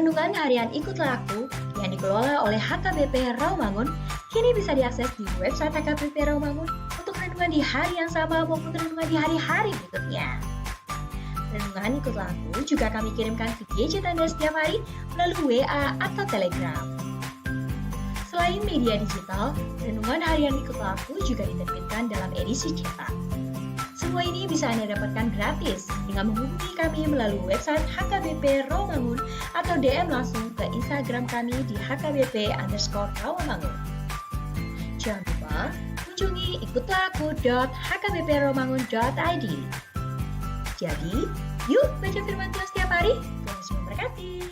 Renungan harian Ikutlah Aku yang dikelola oleh HKBP Rawamangun kini bisa diakses di website HKBP Rawamangun untuk renungan di hari yang sama maupun renungan di hari-hari berikutnya. Renungan Ikutlah Aku juga kami kirimkan ke gadget Anda setiap hari melalui WA atau Telegram. Selain media digital, renungan harian Ikutlah Aku juga diterbitkan dalam edisi cetak. Semua ini bisa Anda dapatkan gratis dengan menghubungi kami melalui website HKBP Rawamangun atau DM langsung ke Instagram kami di HKBP_Rawamangun. Jangan lupa kunjungi ikutlahAku.hkbprawamangun.id. Jadi, yuk baca firman Tuhan setiap hari. Tuhan Yesus memberkati.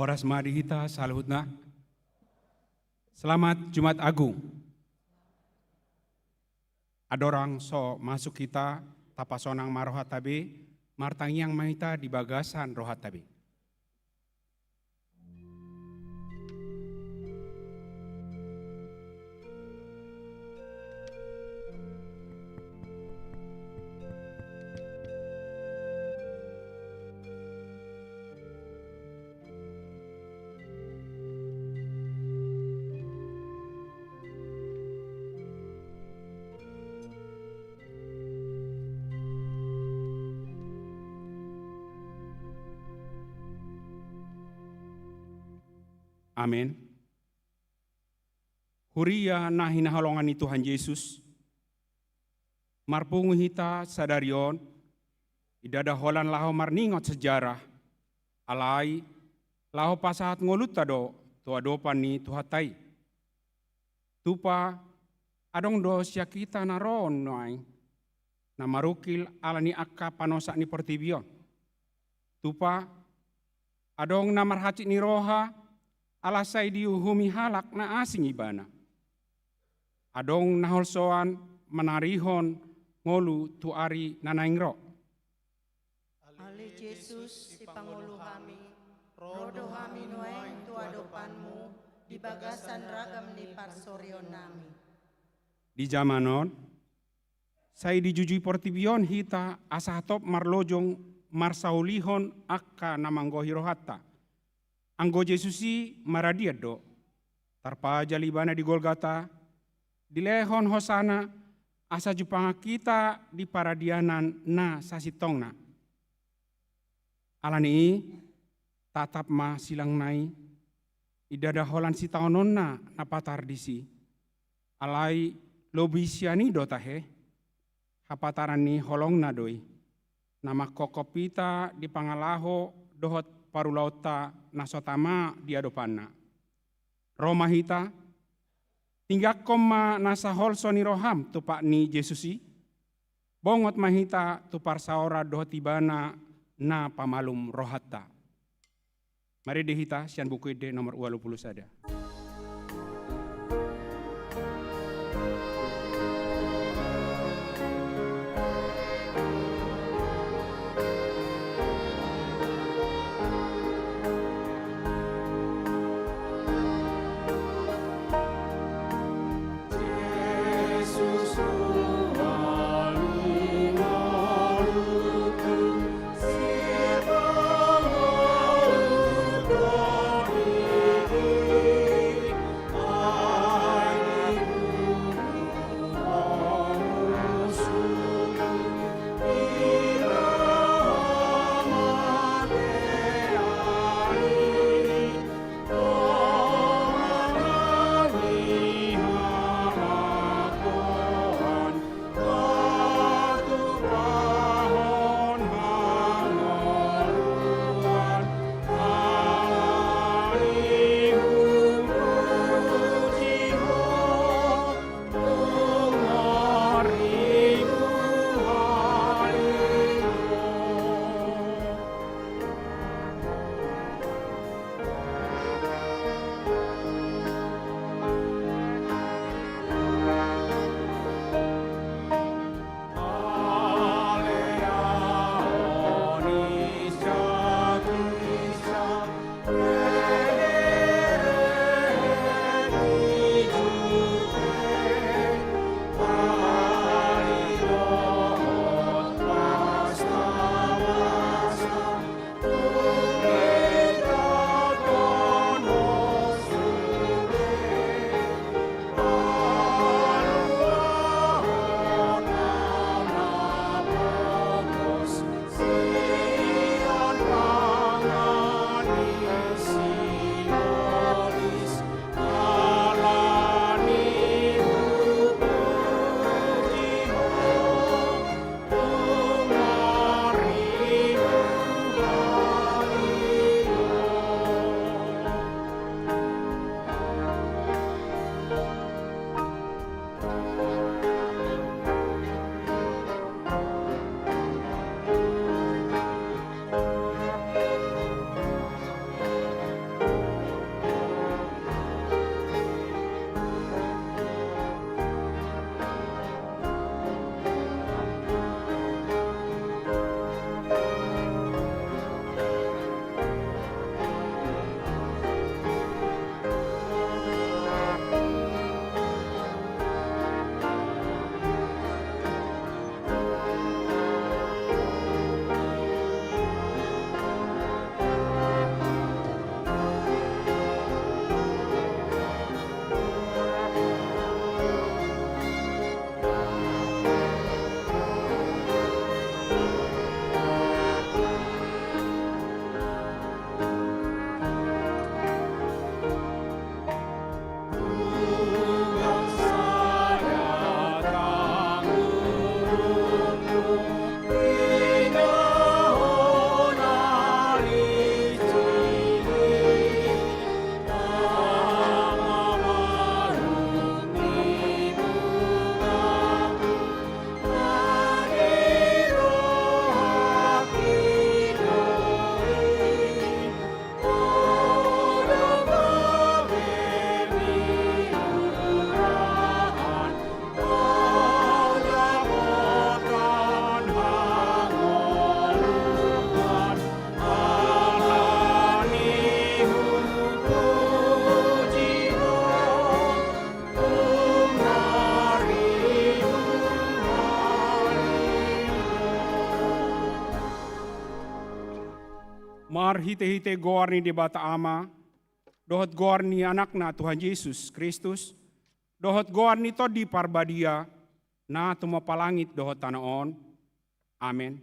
Horas mari hita salhutna. Selamat Jumat Agung. Adorang so masuk kita tapasonang marohat tabe, martang yang mahita di bagasan rohat tabe. Amin. Huria na hinahalongan ni Tuhan Yesus. Marpungu hita sadarion. Idada holan laho marningot sejarah. Alai laho pasahat ngolut tado tuadopan ni tuhatai. Tupa adong do siya kita naron noai. Na marukil ala ni akka panosa ni pertibion. Tupa adong namarhacik ni roha. Alasai diuhumi halak na asing ibana. Adong naholsoan menarihon ngolu tuari nanaingro. Ali Yesus si pangulu kami, rodo kami nuaing tuadopanmu, di bagasan ragam ni parsorion nami. Di zamanon, saya dijujui portibion hita asatop marlojong marsaulihon akka namanggohi rohatta. Anggo Yesusi maradiat do, tarpa jalibana di Golgata, dilehon hosana, asa jupanga kita di paradianan na sasitongna. Alani tatap ma silang nai, idada holan si taononna na patardisi. Alai lobisiani do tahe, hapataran ni holong na doi. Nama kokopita di pangalaho dohot parulauta nasotama di adopanna. Roma hita, tinggak koma nasa holso ni roham tupak ni Yesusi, bongot mahita tupar saora dohotibana na pamalum rohatta. Mari dehita sian buku ide nomor 20 sada. Mar hite-hite goar ni debata ama, dohot goar ni anakna Tuhan Yesus Kristus, dohot goar ni to di parbadia, na tumapalangit dohot tanaon. Amen.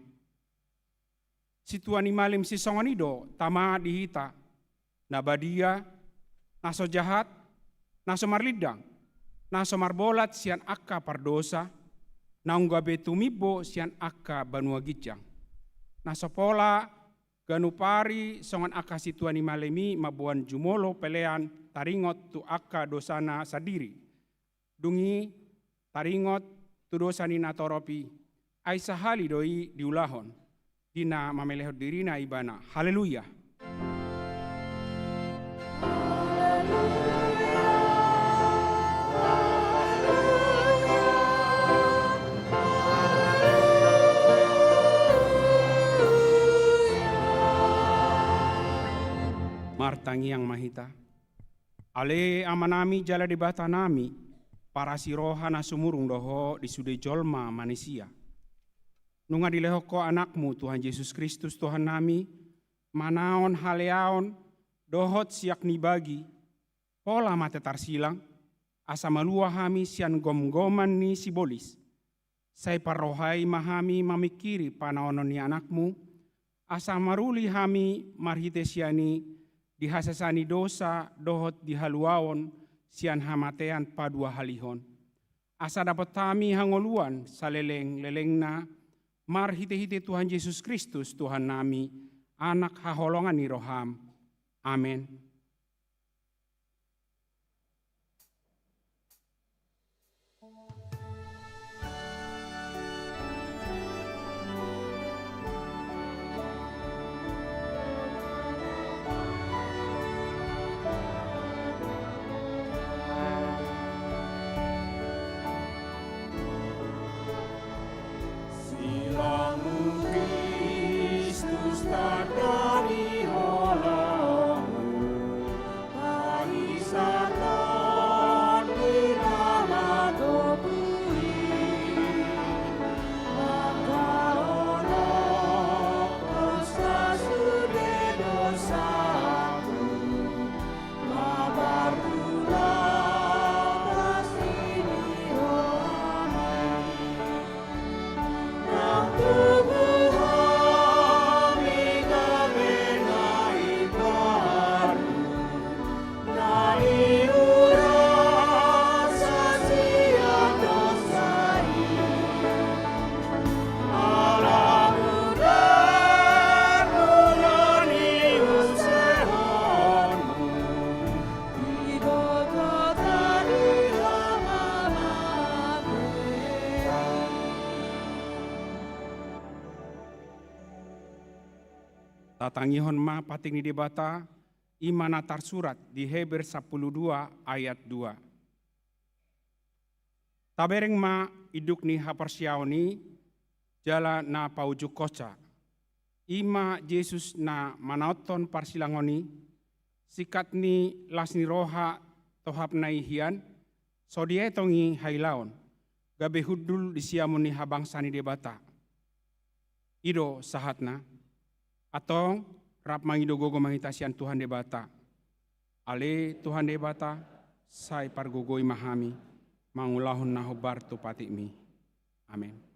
Si Tuhan ni malim si songonido, tama dihita, na badia, naso jahat, naso marlidang, naso marbolat sian akka pardosa, naunggabe tumibo sian akka banua gijang. Naso pola, ganupari songan akka si Tuhan ni malemi mabuan jumolo pelean taringot tu akka dosana sadiri. Dungi taringot tu dosani natoropi, ay sahali doi diulahon. Dina mamelehot dirina ibana. Haleluya. Martangi yang mahita. Ale amanami jala debata nami, para siroha na sumurung doho di sude jolma manusia. Nunga dilehoko anakmu Tuhan Yesus Kristus Tuhan nami, manaon haleaon, dohot siak ni bagi, pola mate tarsilang, asa malua hami sian gom-goman ni sibolis. Sai parrohai mahami mamikiri panaonon ni anakmu, asa maruli hami marhite siani, dihasasani dosa dohot dihaluaon sian hamatean padua halihon. Asa dapat kami hangoluan saleleng-lelengna marhite-hite Tuhan Yesus Kristus Tuhan nami, anak haholongan ni roham. Amen. Tatangihon ma pating ni debata, imana tarsurat di Heber 12 ayat 2. Tabereng ma iduk ni haparsiaoni, jala na paujuk koca. Ima Yesus na manaoton parsilangoni, sikat ni lasni roha tohap na ihian, so dietongi hailaon, gabe hudul disiamuni habangsani debata. Ido sahatna, atau rap mangido gogo mangitasian Tuhan debata. Ale Tuhan debata, sai pargogoi mahami, mangulahun nahobar tu patimi. Amin.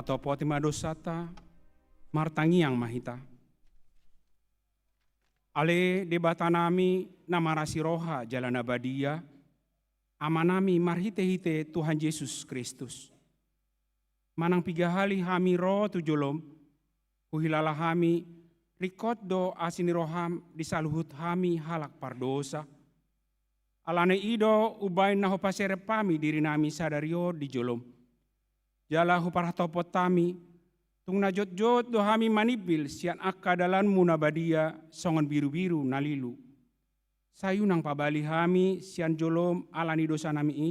atau potima dosata, martangiang mahita. Ale debata nami namarasi roha jalan abadia, amanami marhite-hite Tuhan Yesus Kristus. Manang pigahali hami roh tujolom, huhilala hami rikot do asini roham disaluhut hami halak pardosa. Alane ido ubain naho pasere pami diri nami sadario di jolom. Jala huparhatopot tami, tung najot-jot do hami manibil sian akka dalan munabadia songon biru-biru nalilu. Sayunang pabali hami sian jolom alani dosa nami i.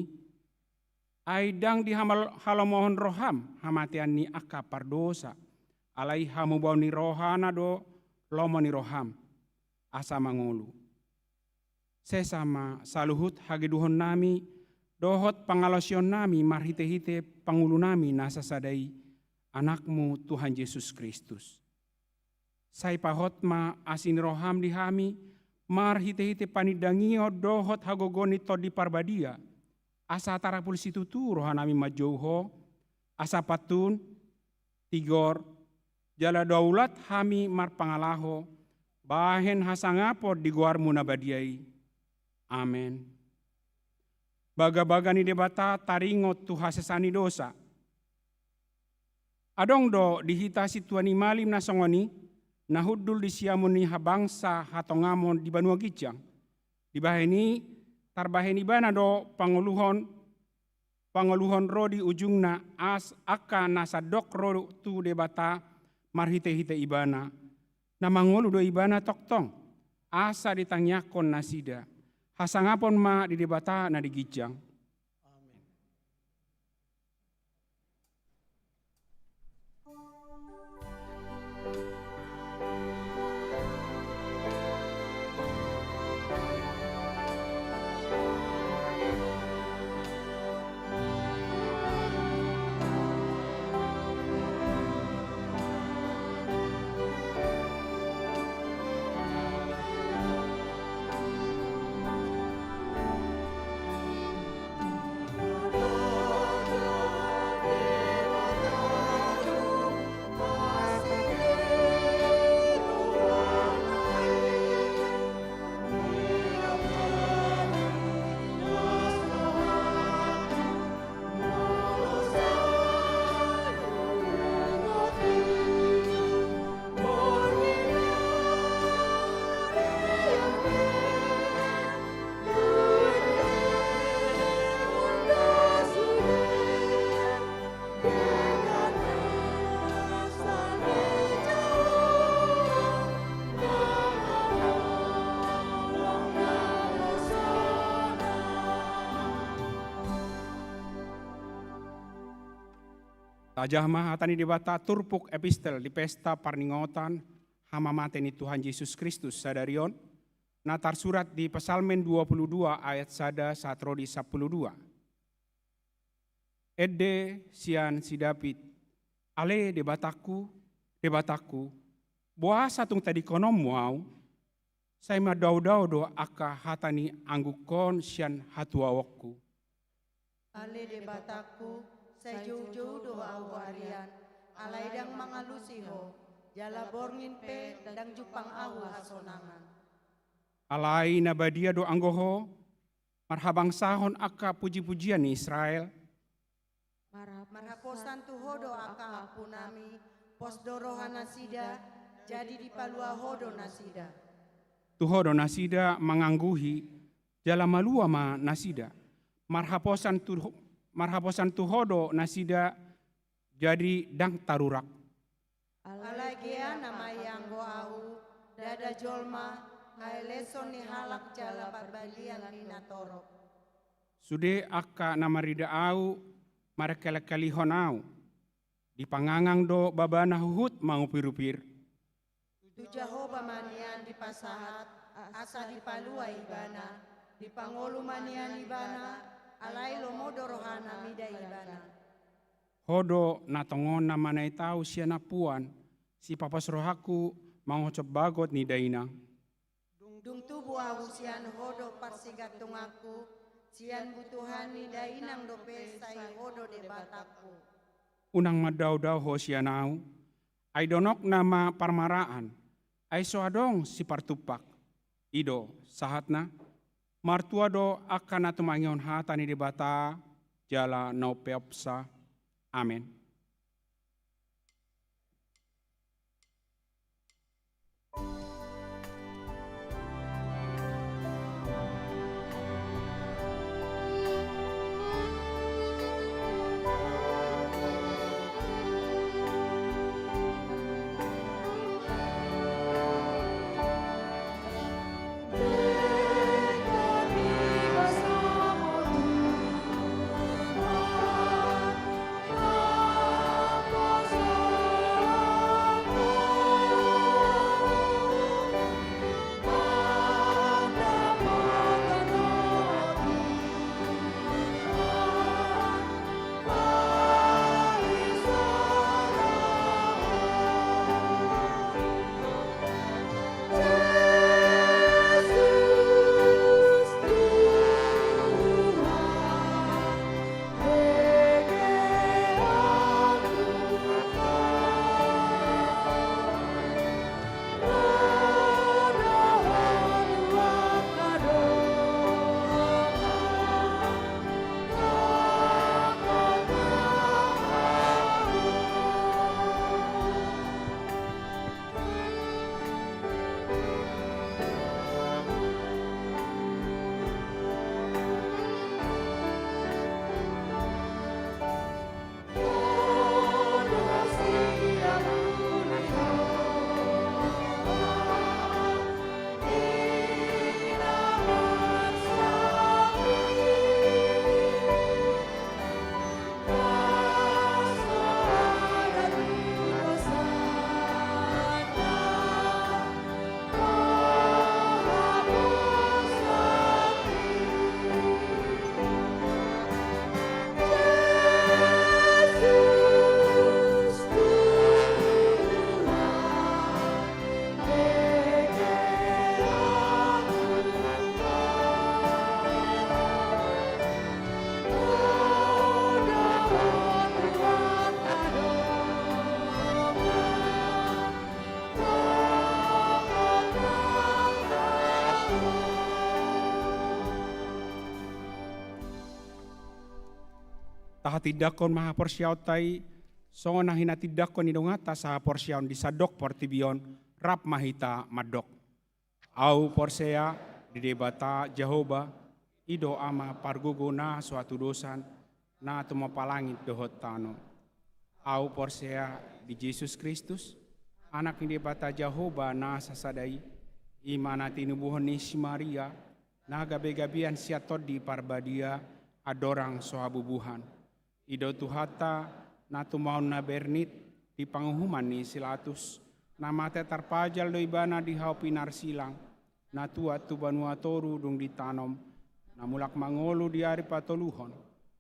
Aidang di halamohon roham hamatian ni akka pardosa. Alai hamu bau ni rohana do lomo ni roham. Asa mangulu. Sesama saluhut hageduhon nami, dohot pangalosion nami marhite-hite pangulu nami nasa sadai anakmu Tuhan Yesus Kristus. Sai pahotma asin roham di hami, marhite-hite panidangio dohot hagogoni to di parbadia, asa tarapul situtu rohanami majouho, asa patun, tigor, jala daulat hami marpangalaho, bahen hasangapod di guar munabadiai. Amen. Baga-baga ni debata taringot tuha sesani dosa. Adong do dihitasi tuani malim na songoni, nahudul di siamuni habangsa hatongamon di Banua Gijang. Di baheni tarbaheni bana do panguluhon ro di ujungna as aka nasadok ro tu debata marhite-hite ibana. Namangulu do ibana toktong asa ditangyakon nasida. Hasangapon ma di debata na di Gijang. Amen. Tajah mahatani debata turpuk epistel di pesta parningotan hama mateni Tuhan Yesus Kristus sadarion. Natar surat di Pesalmen 22 ayat sada satrodi 12. Ede sian si David, ale debataku, boa satung tadi konom mau, saya madau-dau do aka hatani anggukon sian hatuawokku. Ale debataku, saya jauh-jauh doa harian, alaidang mangalusiho, jala borngin pe dan jupang ahu hasonangan. Alai nabadia do anggoho, marhabang sahon aka puji-pujian ni Israel. Marhaposan tuho do aka apunami, pos dorohana sida, jadi dipalua hodo nasida. Tuhodo nasida mangangguhi, jala malua ma nasida. Marhaposan tuhodo nasida jadi dang tarurak. Alagea nama yang goau, dada jolma, haeleson ni halak jala barbalian minatorok. Sude aka nama rida au, marekelekali honau. Di pangangang do babana huhut mau pirupir. Tujahoba manian di pasahat, asa di palua ibana, di pangolu manian ibana, alai lomodo rohana mida ibana. Hodo natongon namanay tau siya napuan, si papas rohaku mau bagot ni dainang. Dung tubuh ahusian hodo parsigat tungaku, sian butuhan ni dainang do pesai hodo debataku. unang madau-dau hosianau, ai donok nama parmaraan, ai soadong si partupak, ido sahatna, martua do akan atumangion hatani di bata, jala nau peopsa, amin. Tahati-dakon maha porsiautai, songon hina tidakon idongata saha porsiaun disadok portibion rap mahita madok. Au porsea di debata Jehoba, ido ama parguguna suatu dosan, na tumapalangit dohot tano. Au porsea di Yesus Kristus, anak di debata Jehoba na sasadai, imana tinubuhon ni si Maria, na gabe-gabian siatot di parbadia, adorang sohabubuhan. Ido tuhata na tumaon na bernit di panguhuman ni silatus na mate tarpajal do ibana di hau pinar silang na tua tu banua toru dung ditanom na mulak mangolu di ari patoluhon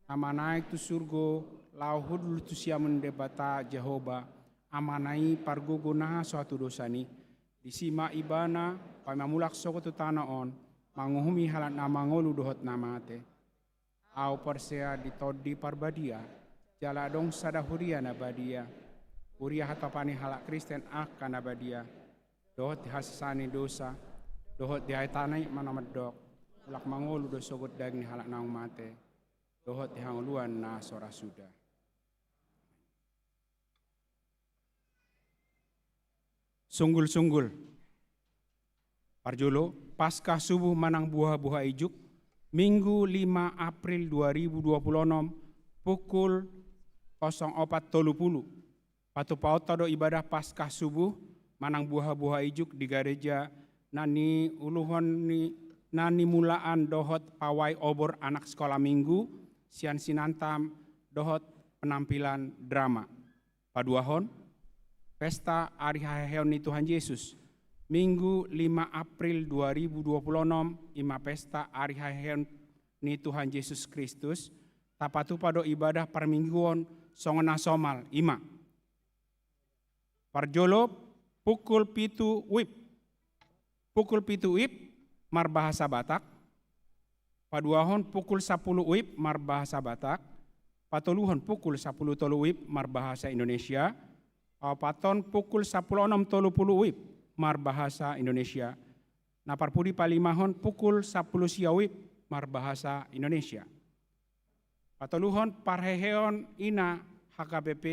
na manaik tu surgo lau hudul tu siamen debata Jehoba amanai pargogo na suatu dosani di sima ibana pamamulak soko tu tanaon manguhumi halat na mangolu dohot na mate. Au persea ditodi parbadia, jala dong sadahuria nabadia, uria hatapani halak Kristen akan nabadia, dohot dihasani dosa, dohot dihaitanai manamedok, ulak mangolu do sogot daging halak naung mate, dohot dihanguluan na sora suda. Sunggul-sunggul, parjolo, Paskah subuh manang buah-buah ijuk, Minggu 5 April 2026 pukul 04.30 patu pauta do ibadah Paskah subuh manang buah-buah ijuk di gereja nani uluhon ni nani mulaan dohot pawai obor anak sekolah minggu sian sinantam dohot penampilan drama. Paduahon pesta Ari Haheon ni Tuhan Yesus Minggu 5 April 2026 ima pesta Ari Haheon ni Tuhan Yesus Kristus tapatu pado ibadah permingguan songona somal ima. Parjolo pukul 7 wib. Pukul 7 wib mar bahasa Batak. Paduahon pukul 10 wib mar bahasa Batak. patoluhon pukul 10.30 WIB marbahasa Indonesia, paton pukul 16.30 WIB marbahasa Indonesia, naparpudi palimahon pukul 10 sia WIB marbahasa Indonesia. Patoluhon parheheon ina HKBP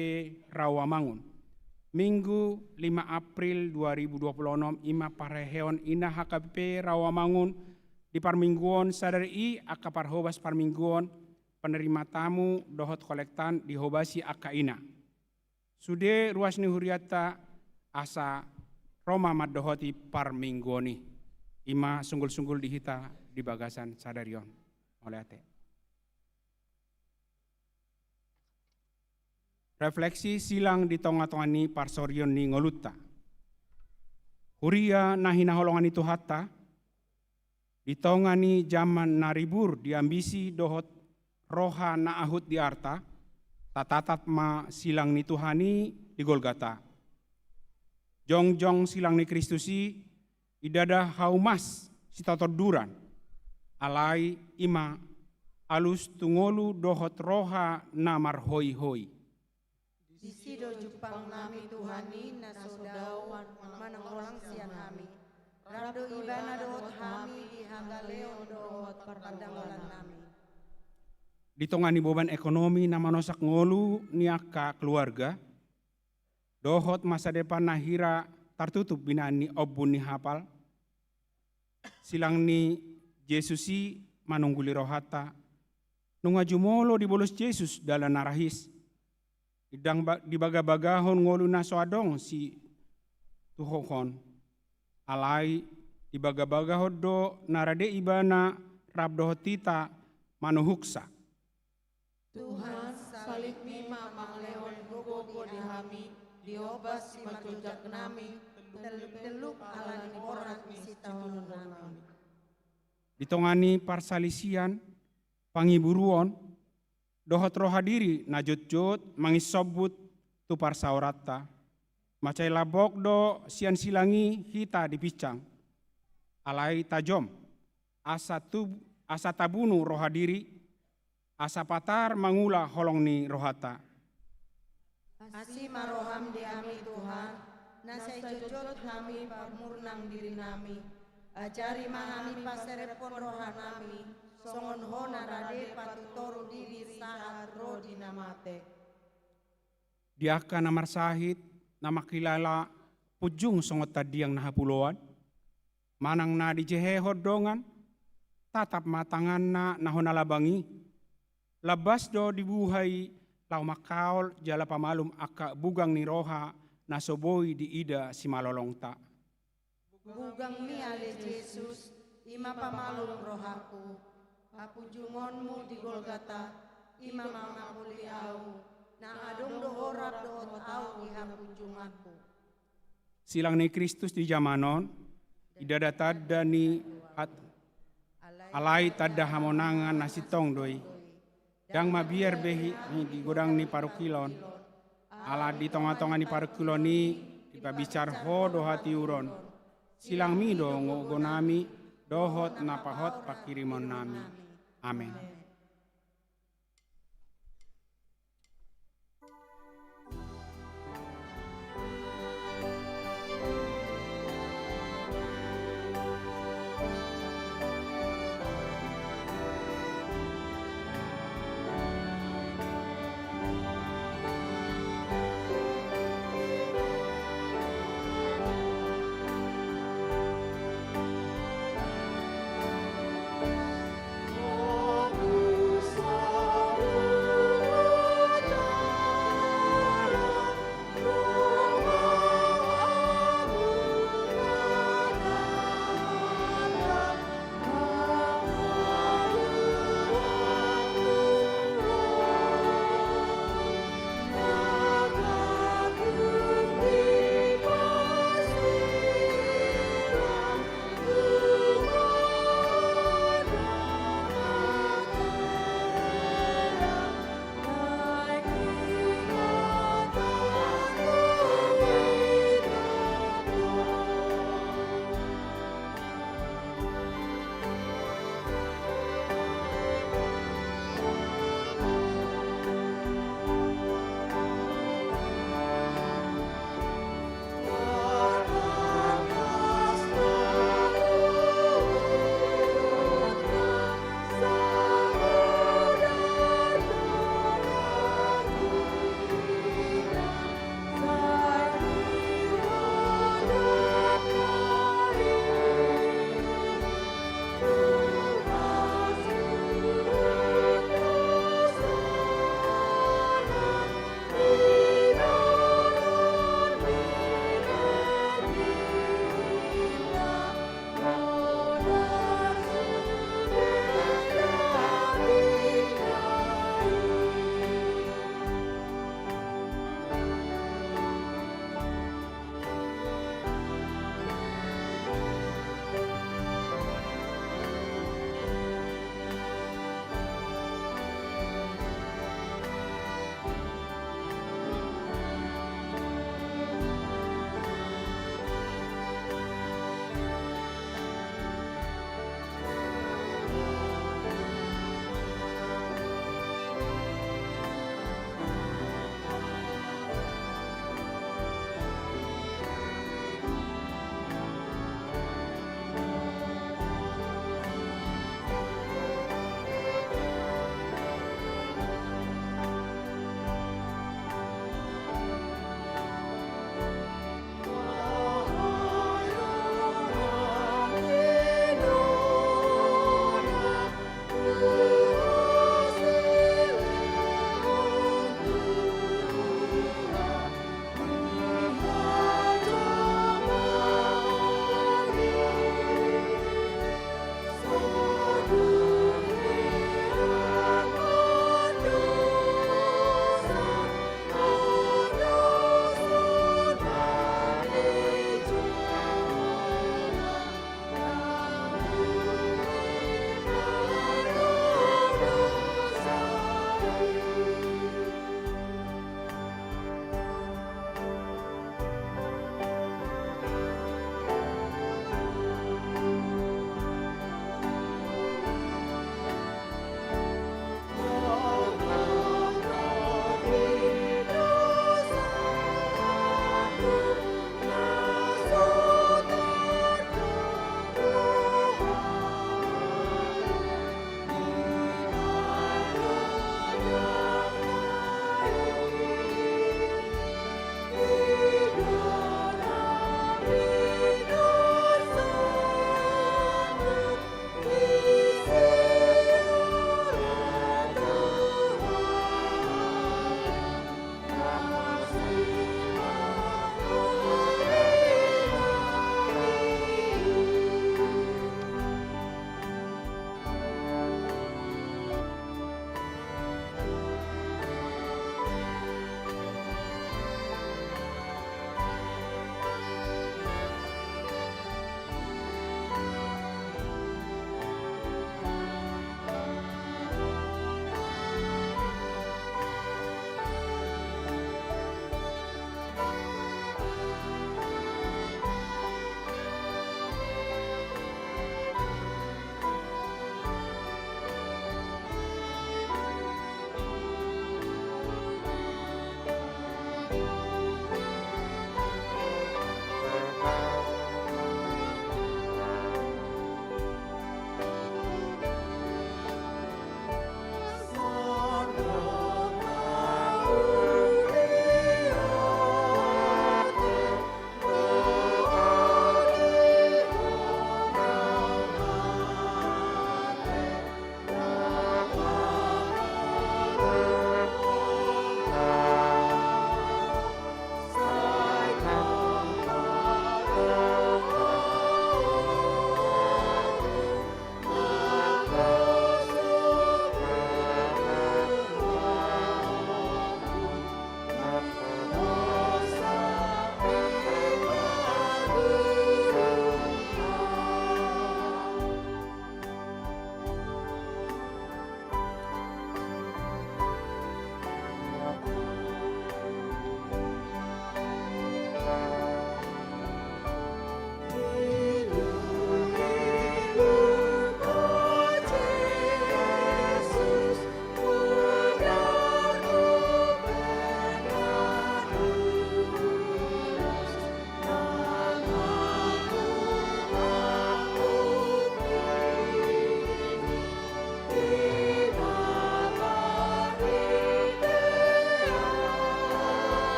Rawamangun. Minggu 5 April 2026 ima parheheon ina HKBP Rawamangun di parmingguon sadari aka parhobas parmingguon penerima tamu dohot kolektan di hobasi aka ina. Sude ruas ni huriata asa Roma maddohoti parmingguoni. Ima sunggul-sunggul dihita di bagasan sadarion oleh ate. Refleksi silang di tonga-tonga ni parsorion ni ngoluta. Huria nahina holongan itu hatta, di tonga ni zaman naribur diambisi dohot roha na ahut di arta, tatatat ma silang ni Tuhani di Golgata. Jong-jong silang ni Kristusi, idada haumas si duran, alai ima alus tungolu dohot roha na marhoi-hoi. Disido Jepang nami Tuhani nasodau manangolang sian hami. Rado ibana dohot hami di hangaleon dohot pardangolan nami. Di tongani beban ekonomi na manosak ngolu niaka keluarga, dohot masa depan nahira tertutup binani obun ni hapal, silang ni Yesusi manungguli rohata, nungajumolo di bolos Yesus dalam narahis, idang di baga-bagahon ngolu na soadong si tuhokon, alai di baga-bagahon do narade ibana rabdohotita manuhuksa. Tuhan salib mima mangleon gogo di hami, diobas si macujak nami, teluk alani orat misi tahun nami. Ditongani parsalisian, pangiburuon, dohot roha diri najut-jut mangisobut tu parsaurata. Macai labok do sian silangi hita dipicang. Alai tajom, asa tabunu roha diri, asa patar mangula holong ni rohata. Asima roham di ami Tuhan, nasai jojot hami pamurnang diri nami. Ajari mahami paserepon roha nami, songon hona rade patutoru diri saat roh dinamate. Diaka namar sahid, nama kilala pujung songot tadiang nahapuloan, manang na dijehehod dongan, tatap matangan na nahona labangi, labas do dibuhay lau makaol jala pamalum aka bugang ni roha nasoboi di ida si malolongta. Bugang mi ale Yesus, ima pamalung rohaku, apujungonmu di Golgata, ima mamapuli au, na adong dohorap dohot au di hapujunganku. Silang ni Kristus di zamanon, idada tada ni alai tada hamonangan nasitong doi, yang mabiar behi di godang ni parukilon, ala di tonga-tonga ni parukilon ni ipabicar ho dohati uron, silang mi do ngogonami dohot napahot pakirimon nami. Amin. Oh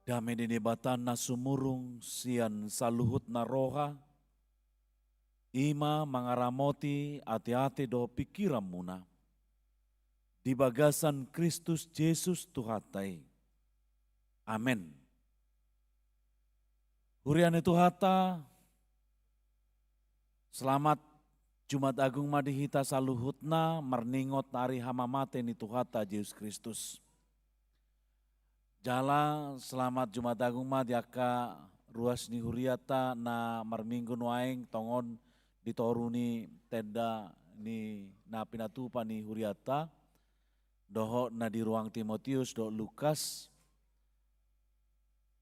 Dame dene batana sumurung sian saluhut naroha, ima mangaramoti ati-ati do pikiran muna. Di bagasan Kristus Yesus Tuhatai. Amin. Huriane Tuhata, selamat Jumat Agung madihita saluhutna marningot hari hamamate ni Tuhata Yesus Kristus. Jala selamat Jumat Agung madiaka ruas ni huriata na marminggu nuaing tongon ditoruni tenda ni na pinatupa ni huriata. Doho na di ruang Timotius do Lukas.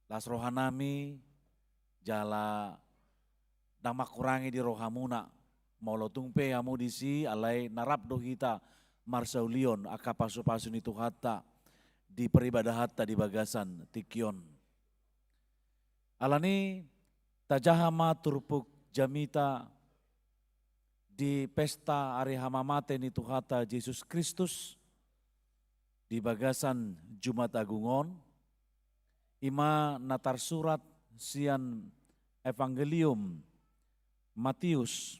Las rohanami jala damak kurangi di rohamuna. Maulo tungpe amu disi alai narap do hita marsaulion aka pasu-pasu ni Tuhata di peribadahata di bagasan tikion. Alani tajahama turpuk jamita di pesta hari hamamate ni Tuhata Yesus Kristus di bagasan Jumat Agungon. Ima natar surat sian Evangelium Matius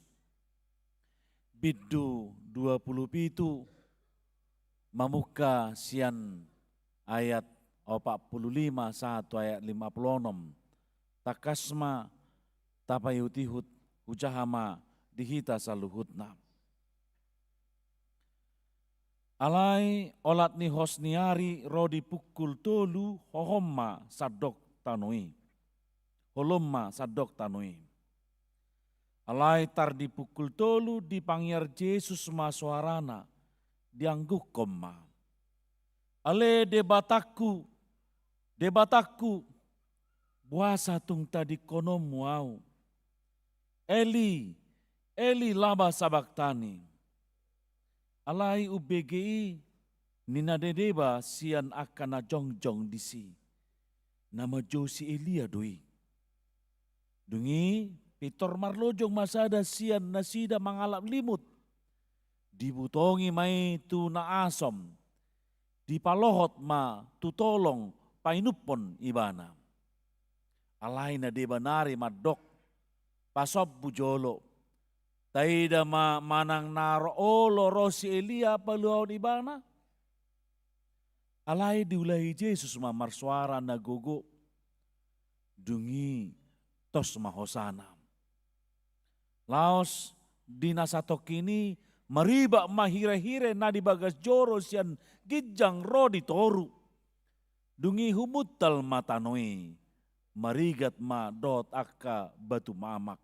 Biddu 27 mamuka sian ayat 45 1 ayat 56 takasma tapayutihut ujahama dihita saluhutna. Alai olat ni hosniari rodi pukul tolu hohomma sadok tanui. Holomma sadok tanui. Alai tar di pukul tolu di pangyar Yesus ma suarana diangguk komma. Ale debatakku buasa tung tadi konom muau. Eli laba sabaktani. Alai UBGI nina dedeba sian akana jongjong disi. Nama Josi Elia doi. Dungi Pitor marlojong masada sian nasida mangalap limut. Dibutongi mai tu na asom. Dipalohot ma tutolong painupon ibana. Alai na debanari madok pasob bujolo. Taida manang naro olo rosi Elia paluau di bana. Alai diulahi Yesus ma marsuara na gogo. Dungi tos mahosana. Laos dinasatok ini mariba mahire-hire na di bagas joro sian gijang rodi toru. Dungi humutal matanoi. Marigat ma dot akka batu mamak.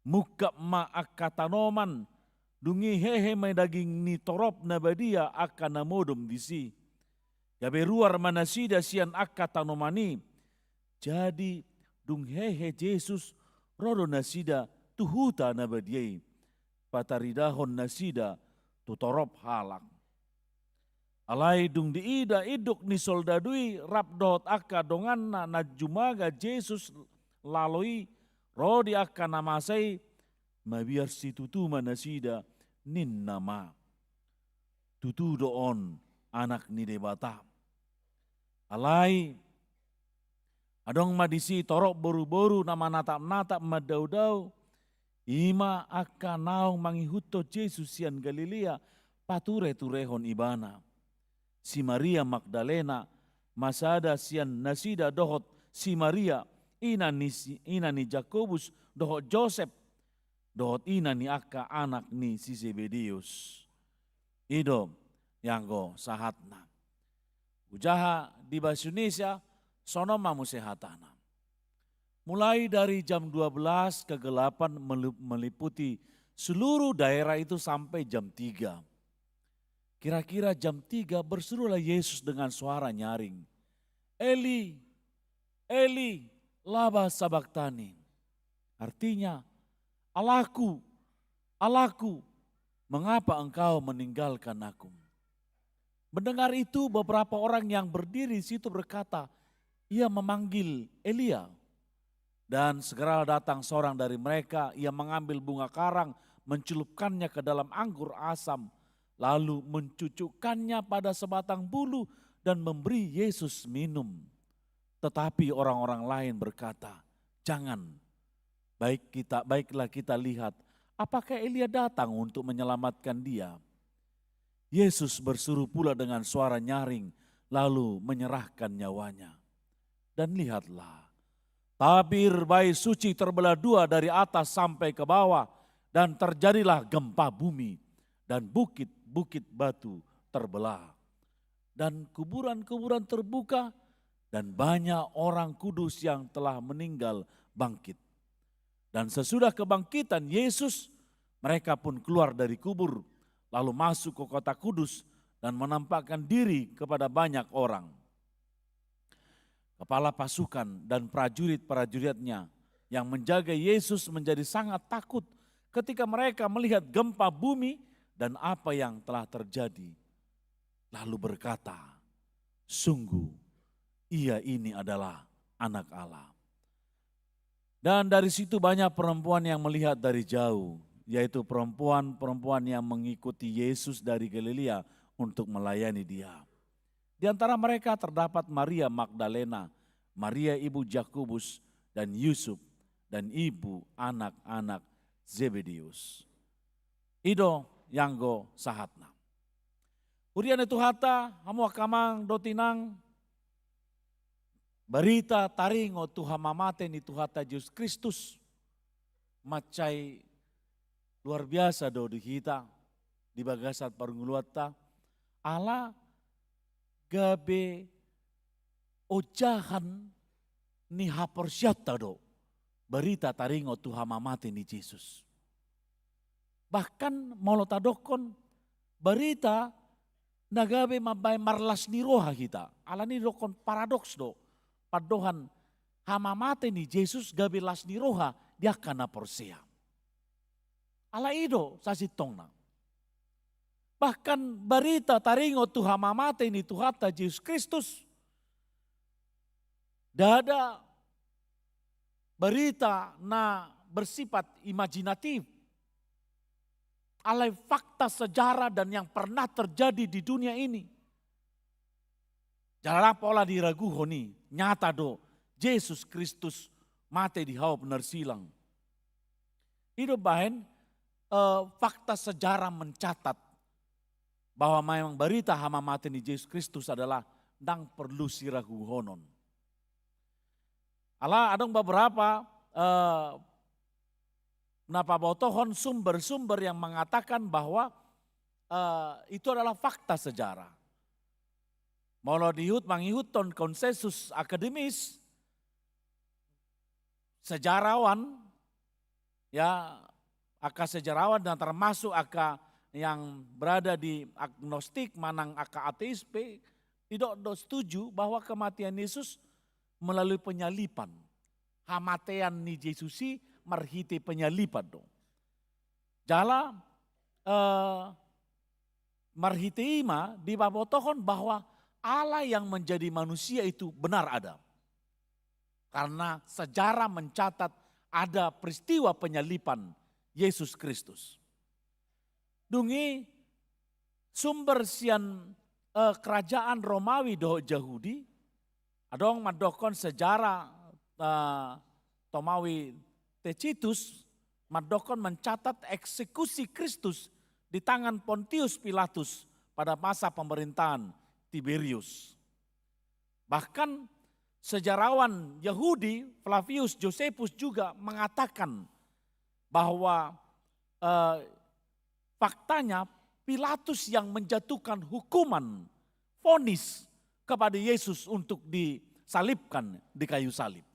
Muka ma akka tanoman, dungi hehe may daging ni torop na badia akka namodom disi. Gabe ruar manasida sian akka tanomani. Jadi dung hehe Jesus rodo nasida tuhuta na badiai. Pataridahon nasida tutorop halak. Alai dung diida iduk ni soldadui rapdot akka donganna na jumaga Jesus laloi rodi akka namasai mabiar si tutu manasida nin nama. Tutu doon anak ni debata. Alai adong madisi torok boru-boru nama natap-natap madau-dau. Ima akka naong mangihuto Jesus sian Galilea pature turehon ibana. Si Maria Magdalena masada sian nasida dohot si Maria ina ni Jakobus dohot Joseph dohot ina ni akka anak ni si Zebedius. Ido yanggo sahatna. Ujaha di bahasa Indonesia sono mamu sehatana. Mulai dari jam 12 kegelapan meliputi seluruh daerah itu sampai jam 3. Kira-kira jam 3 berserulah Yesus dengan suara nyaring. Eli, Eli, laba sabaktani. Artinya, Allahku, Allahku, mengapa engkau meninggalkan aku? Mendengar itu beberapa orang yang berdiri di situ berkata, ia memanggil Elia. Dan segera datang seorang dari mereka, ia mengambil bunga karang, mencelupkannya ke dalam anggur asam, lalu mencucukkannya pada sebatang bulu dan memberi Yesus minum. Tetapi orang-orang lain berkata, jangan, baiklah kita lihat apakah Elia datang untuk menyelamatkan dia. Yesus bersuruh pula dengan suara nyaring, lalu menyerahkan nyawanya. Dan lihatlah, tabir bait suci terbelah dua dari atas sampai ke bawah, dan terjadilah gempa bumi, dan bukit-bukit batu terbelah. Dan kuburan-kuburan terbuka, dan banyak orang kudus yang telah meninggal bangkit. Dan sesudah kebangkitan Yesus, mereka pun keluar dari kubur, lalu masuk ke kota kudus dan menampakkan diri kepada banyak orang. Kepala pasukan dan prajurit-prajuritnya yang menjaga Yesus menjadi sangat takut ketika mereka melihat gempa bumi dan apa yang telah terjadi. Lalu berkata, sungguh ia ini adalah anak Allah. Dan dari situ banyak perempuan yang melihat dari jauh, yaitu perempuan-perempuan yang mengikuti Yesus dari Galilea untuk melayani dia. Di antara mereka terdapat Maria Magdalena, Maria ibu Yakobus dan Yusuf, dan ibu anak-anak Zebedeus. Ido yanggo sahatna. Urian itu hata, hamu akamang dotinang, berita taringo Tuhan mamaten itu hata Yesus Kristus, macai luar biasa do di kita, di bagasat parunguluata, ala gabe ojahan ni haporsyata do, berita taringo Tuhan mamate ni Yesus. Bahkan molotadokon berita nagabe mabay marlas ni roha kita, ala ni dokon paradoks do, padohan hamamate ni Yesus gabe las ni roha dia kana porsea. Ala ido sasitong na. Bahkan berita taringo Tuhan mamate ni Tuhata Yesus Kristus. Dada berita na bersifat imajinatif. Alai fakta sejarah dan yang pernah terjadi di dunia ini. Jalan pola diragu honi, nyata do, Yesus Kristus mate di hau benar silang. Itu bahan fakta sejarah mencatat bahwa memang berita hama mati di Yesus Kristus adalah dang perlu siragu honon. Allah ada beberapa napabotohon sumber-sumber yang mengatakan bahwa itu adalah fakta sejarah. Mau dihut mengihutton konsensus akademis, sejarawan, ya aka sejarawan dan termasuk aka yang berada di agnostik manang aka ateis tidak setuju bahwa kematian Yesus melalui penyalipan. Hamatean ni Yesusi marhiti penyalipan dong. Jala marhiti ima di babotohon bahwa Allah yang menjadi manusia itu benar ada. Karena sejarah mencatat ada peristiwa penyalipan Yesus Kristus. Dungi sumber sian kerajaan Romawi do Yahudi, adong madokon sejarah Tomawi Tacitus, madokon mencatat eksekusi Kristus di tangan Pontius Pilatus pada masa pemerintahan Tiberius. Bahkan sejarawan Yahudi Flavius Josephus juga mengatakan bahwa faktanya Pilatus yang menjatuhkan hukuman vonis kepada Yesus untuk disalibkan di kayu salib.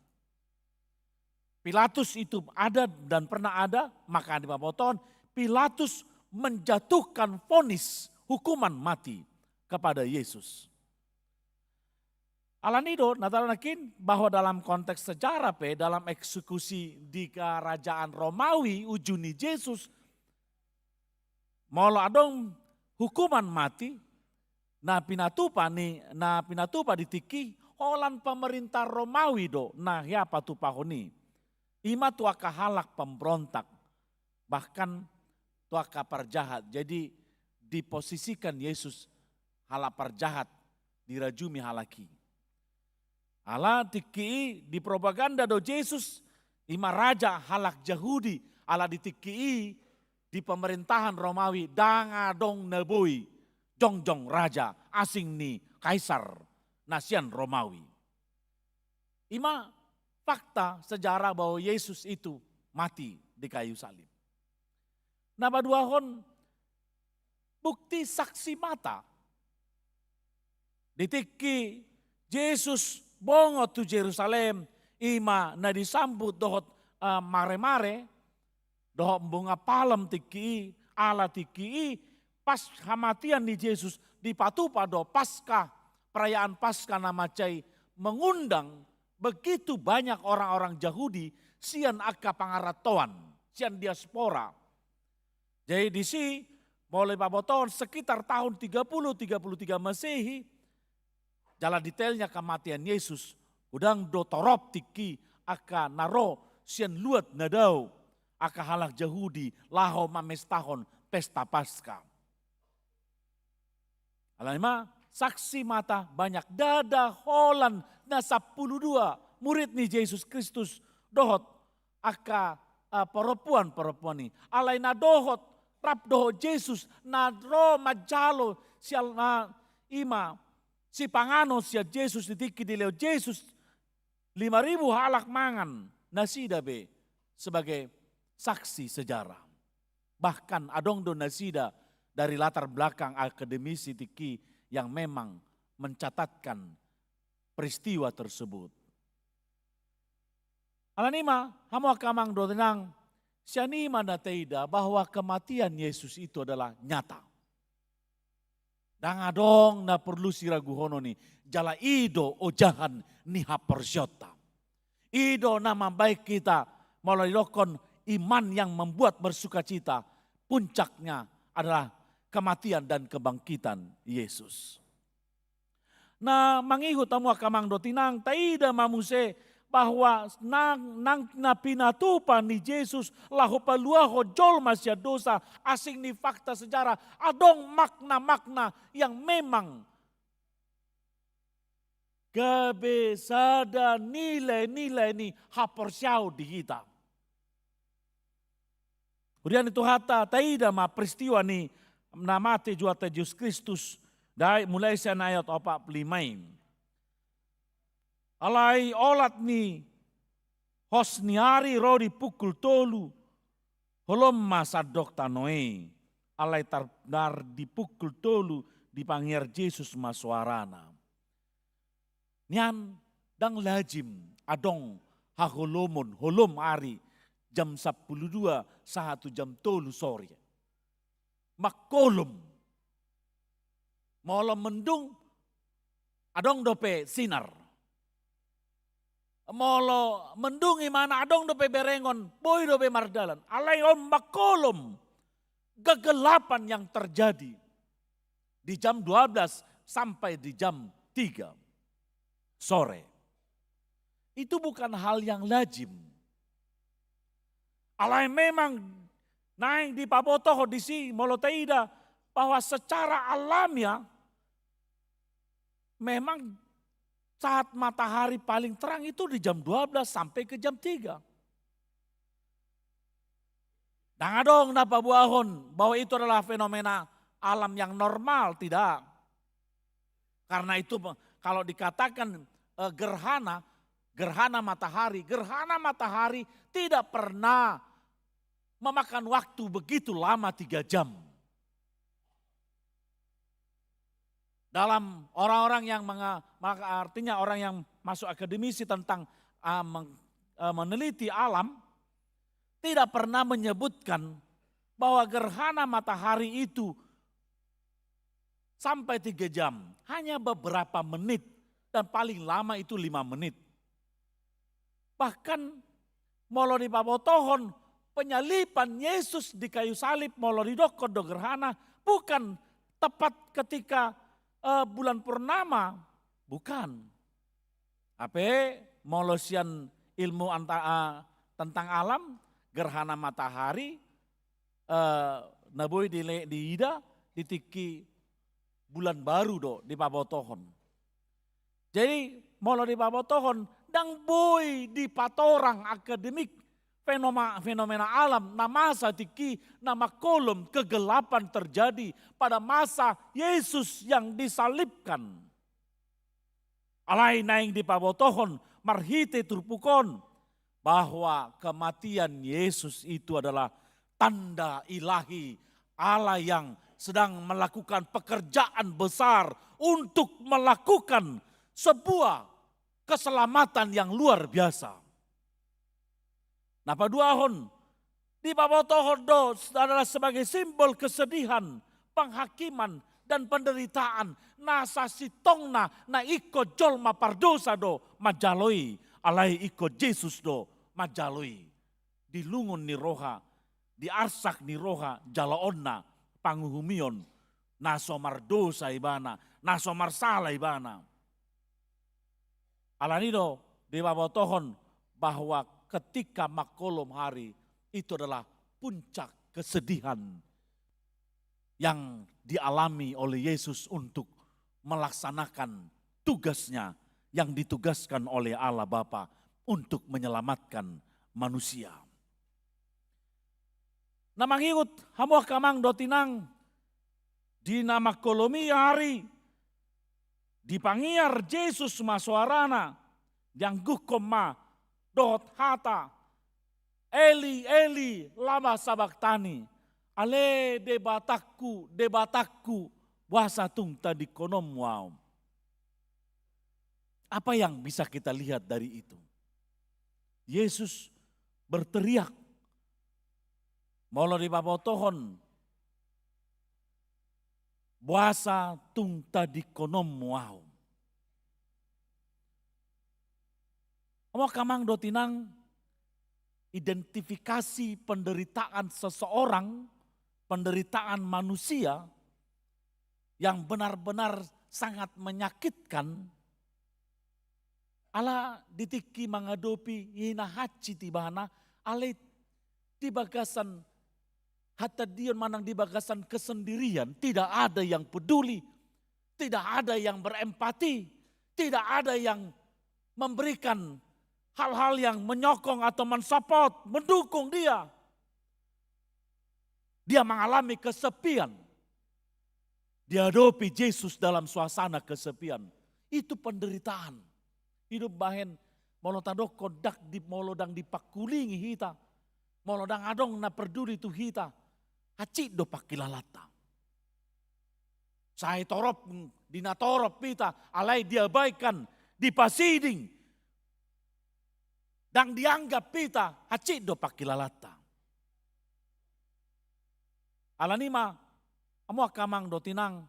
Pilatus itu ada dan pernah ada, maka di Baboton Pilatus menjatuhkan vonis hukuman mati kepada Yesus. Alanido natalakin bahwa dalam konteks sejarah dalam eksekusi di kerajaan Romawi ujuni Yesus molo adong hukuman mati na pinatupa ditiki holan pemerintah Romawi do nah ya patupahoni ima tuaka halak pemberontak bahkan tuaka perjahat jadi diposisikan Yesus halak perjahat dirajumi halaki. Ala tiki di propaganda do Yesus ima raja halak Yahudi ala ditiki di pemerintahan Romawi danga dong neboi jongjong raja asing ni kaisar nasian Romawi. Ima fakta sejarah bahwa Yesus itu mati di kayu salib. Nah baduahon bukti saksi mata. Ditiki Yesus bongo tu Yerusalem ima na disambut dohot mare-mare dohot bunga palem tiki ala tiki pas hamatian di Yesus di patupa do pasca perayaan pasca nama cai mengundang begitu banyak orang-orang Yahudi sian aka pangaratoan sian diaspora. Jadi di si mulai baboton sekitar tahun 30-33 Masehi jala detailnya kematian Yesus udang do torop tiki aka naro sian luat nadau aka halak Yahudi laho mamestahon pesta Paskah. Alama saksi mata banyak dada holan na 12 murid ni Yesus Kristus dohot aka perempuan ni alai na dohot rap dohot Yesus na ro majalo sial na ima si pangano siya Yesus ditiki di leo Yesus 5.000 halak mangan nasida be sebagai saksi sejarah. Bahkan adong do nasida dari latar belakang akademisi tiki yang memang mencatatkan peristiwa tersebut. Alanima hamu akamang do tenang sianima na teida bahwa kematian Yesus itu adalah nyata. Dangadong na perlu siraguhono ni jala ido ojahan ni hapersyota. Ido nama baik kita melalui lokon iman yang membuat bersukacita. Puncaknya adalah kematian dan kebangkitan Yesus. Nah mangihut tamu akamang do tinang taida mamuse bahwa nang pinatupa ni Yesus lahu paluaho jol masya dosa asing ni fakta sejarah adong makna-makna yang memang kebesada nilai-nilai ni hapersyau di kita. Kemudian itu hata taida ma peristiwa ni namate juata Yesus Kristus dari mulai sana ayat 45. Alai olat ni hosniari rodi pukul tolu holom masadok tanoe alai dar di pukul tolu di panggir Yesus maswarana. Nian dang lajim adong haholomon holom ari jam 12 satu jam tolu sore. Makolom malam mendung adong dope sinar. Molo mendungi mana adong dope berengon, boy dope mardalan. Alai on makolom kegelapan yang terjadi di jam 12 sampai di jam 3 sore. Itu bukan hal yang lazim. Alai memang naik di pabotoh di si molo taida bahwa secara alamiah memang saat matahari paling terang itu di jam 12 sampai ke jam 3. Dangadong napa buahon bahwa itu adalah fenomena alam yang normal, tidak. Karena itu kalau dikatakan gerhana matahari tidak pernah memakan waktu begitu lama 3 jam. Dalam orang-orang yang artinya orang yang masuk akademisi tentang meneliti alam, tidak pernah menyebutkan bahwa gerhana matahari itu sampai 3 jam. Hanya beberapa menit dan paling lama itu 5 menit. Bahkan molo di pabotohon penyalipan Yesus di kayu salib molo di dokon do gerhana bukan tepat ketika bulan purnama, bukan. Apa molosian ilmu tentang alam, gerhana matahari, naboi di ida, ditiki bulan baru do di pabotohon. Jadi molo di babotohon dang boy di patorang akademik fenomena alam na masa tiki nama kolom kegelapan terjadi pada masa Yesus yang disalibkan. Alai naing di pabotohon marhite turpukon bahwa kematian Yesus itu adalah tanda ilahi Allah yang sedang melakukan pekerjaan besar untuk melakukan sebuah keselamatan yang luar biasa. Nah paduahon di babotohon dos adalah sebagai simbol kesedihan, penghakiman dan penderitaan. Nasa sitongna na iko jolma pardosa do majaloi alai iko Yesus do majaloi. Di lungun ni roha, di arsak ni roha jalaonna panguhumion naso mardosa ibana, naso marsala ibana. Alanido di babotohon bahwa ketika makolom hari itu adalah puncak kesedihan yang dialami oleh Yesus untuk melaksanakan tugasnya yang ditugaskan oleh Allah Bapa untuk menyelamatkan manusia. Namang iut hamuah kamang dotinang di nama kolomi hari dipangiar Yesus masuarana yang gukom ma dot hata Eli Eli lama sabaktani ale debatakku wasatung tadi konom wow. Apa yang bisa kita lihat dari itu? Yesus berteriak molo di babotohon buasa tung tadi konom wow. Mau kamang dotinang identifikasi penderitaan seseorang, penderitaan manusia yang benar-benar sangat menyakitkan. Ala ditiki mengadopi hina haci tibana, ale di bagasan hatta dion manang di bagasan kesendirian, tidak ada yang peduli, tidak ada yang berempati, tidak ada yang memberikan hal-hal yang menyokong atau mensupport, mendukung dia. Dia mengalami kesepian. Dihadapi Yesus dalam suasana kesepian. Itu penderitaan. Hidup bahen molotadok kodak di molodang dipakulingi hita. Molodang adong na peduli tu hita. Haci do pakilalata. Saya torop dinatorop pita. Alai diabaikan, dipasiding. Dan dianggap pita haci do pakilalata. Alanima amua kamang do tinang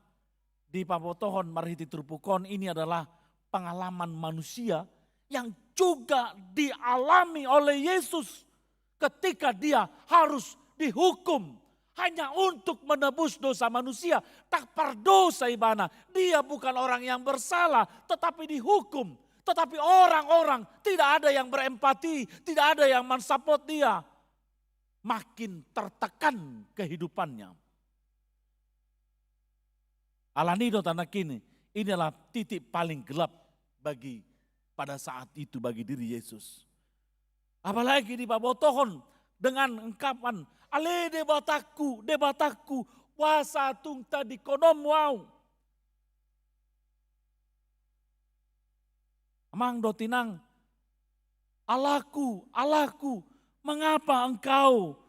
di pabotohon marhiti turpukon ini adalah pengalaman manusia yang juga dialami oleh Yesus ketika dia harus dihukum hanya untuk menebus dosa manusia. Tak perdosa ibana, dia bukan orang yang bersalah tetapi dihukum. Tetapi orang-orang tidak ada yang berempati, tidak ada yang mensupport dia. Makin tertekan kehidupannya. Alanido tanah kini, ini adalah titik paling gelap bagi pada saat itu bagi diri Yesus. Apalagi di babotohon dengan ungkapan, ale debatakku, wasa tung tadi konom wow. Amang dotinang, Allahku, mengapa engkau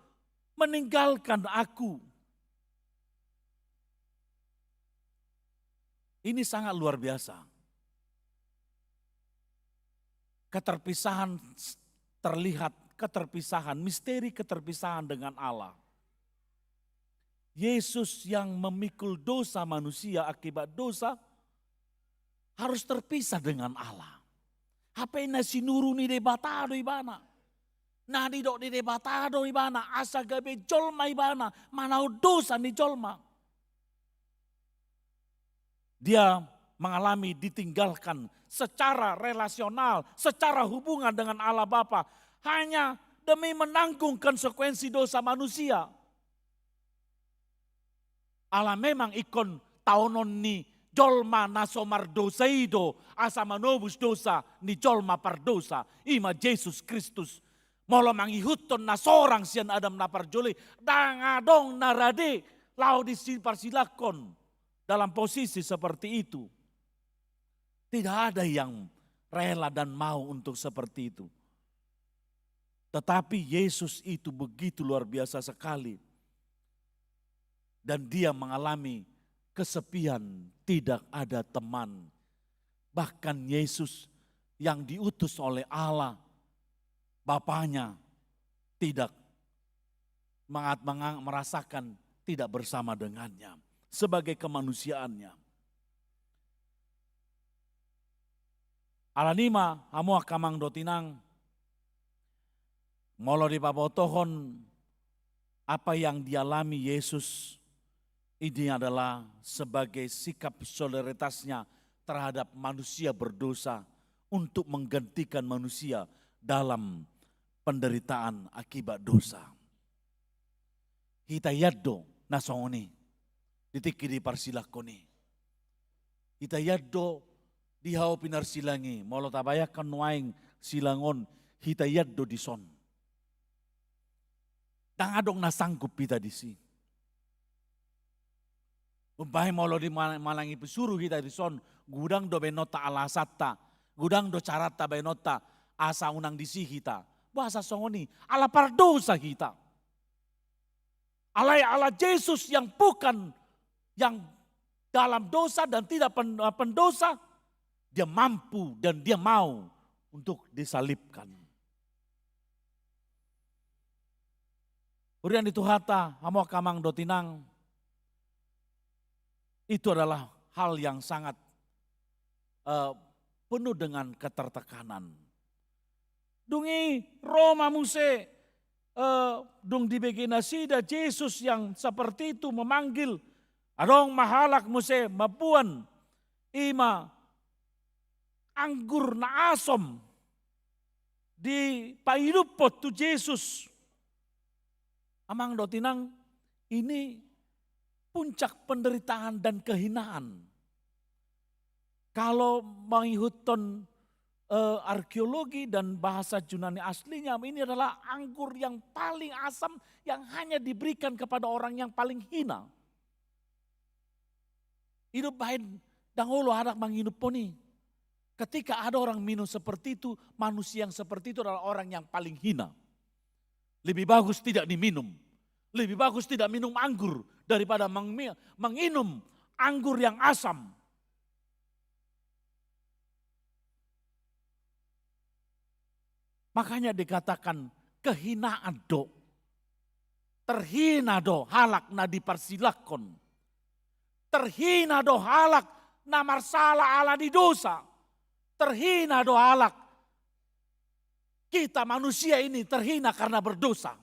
meninggalkan aku? Ini sangat luar biasa. Keterpisahan terlihat, misteri keterpisahan dengan Allah. Yesus yang memikul dosa manusia akibat dosa harus terpisah dengan Allah. Apa yang sinuru ni debatado ibana. Nadi dok di debatado ibana. Asa gabe jolma ibana. Manau dosa ni jolma. Dia mengalami ditinggalkan secara relasional. Secara hubungan dengan Allah Bapa. Hanya demi menanggung konsekuensi dosa manusia. Allah memang ikon taunon ni jolma naso mardosa ido asa manobus dosa ni jolma pardosa ima Yesus Kristus. Molo mangihuton na sorang sian Adam na parjoli dangadong narade lau diparsilakon dalam posisi seperti itu. Tidak ada yang rela dan mau untuk seperti itu. Tetapi Yesus itu begitu luar biasa sekali. Dan dia mengalami kesepian, tidak ada teman. Bahkan Yesus yang diutus oleh Allah, Bapaknya, tidak merasakan tidak bersama dengannya. Sebagai kemanusiaannya. Alanima hamua kamang dotinang. Molo di pabotohon apa yang dialami Yesus ini adalah sebagai sikap solidaritasnya terhadap manusia berdosa untuk menggantikan manusia dalam penderitaan akibat dosa. Hitayaddo nasongoni ditiki di parsilakoni. Hitayaddo dihau pinar silangi molo tabayakan waing silangon hitayaddo dison. Tang adong nasanggup kita di sini. Umpahe molo di malangi pesuruh kita di son, gudang do benota ala satta, gudang do carata benota asa unang disi kita. Bahasa songoni, ala pardosa kita. Ala Yesus yang bukan, yang dalam dosa dan tidak pendosa, dia mampu dan dia mau untuk disalibkan. Urian itu hata, hamo kamang dotinang, itu adalah hal yang sangat penuh dengan ketertekanan. Dungi Roma muse, dung di beginasida Yesus yang seperti itu memanggil, adong mahalak muse mapuan, ima anggur na asom, di pailupot tu Yesus. Amang dotinang ini puncak penderitaan dan kehinaan. Kalau mengikuton arkeologi dan bahasa Yunani aslinya, ini adalah anggur yang paling asam yang hanya diberikan kepada orang yang paling hina. Hidup baik dahulu ada menghidup poni. Ketika ada orang minum seperti itu, manusia yang seperti itu adalah orang yang paling hina. Lebih bagus tidak diminum. Lebih bagus tidak minum anggur daripada menginum anggur yang asam. Makanya dikatakan kehinaan do. Terhina do halak na dipersilakon. Terhina do halak na marsala ala di dosa. Terhina do halak. Kita manusia ini terhina karena berdosa.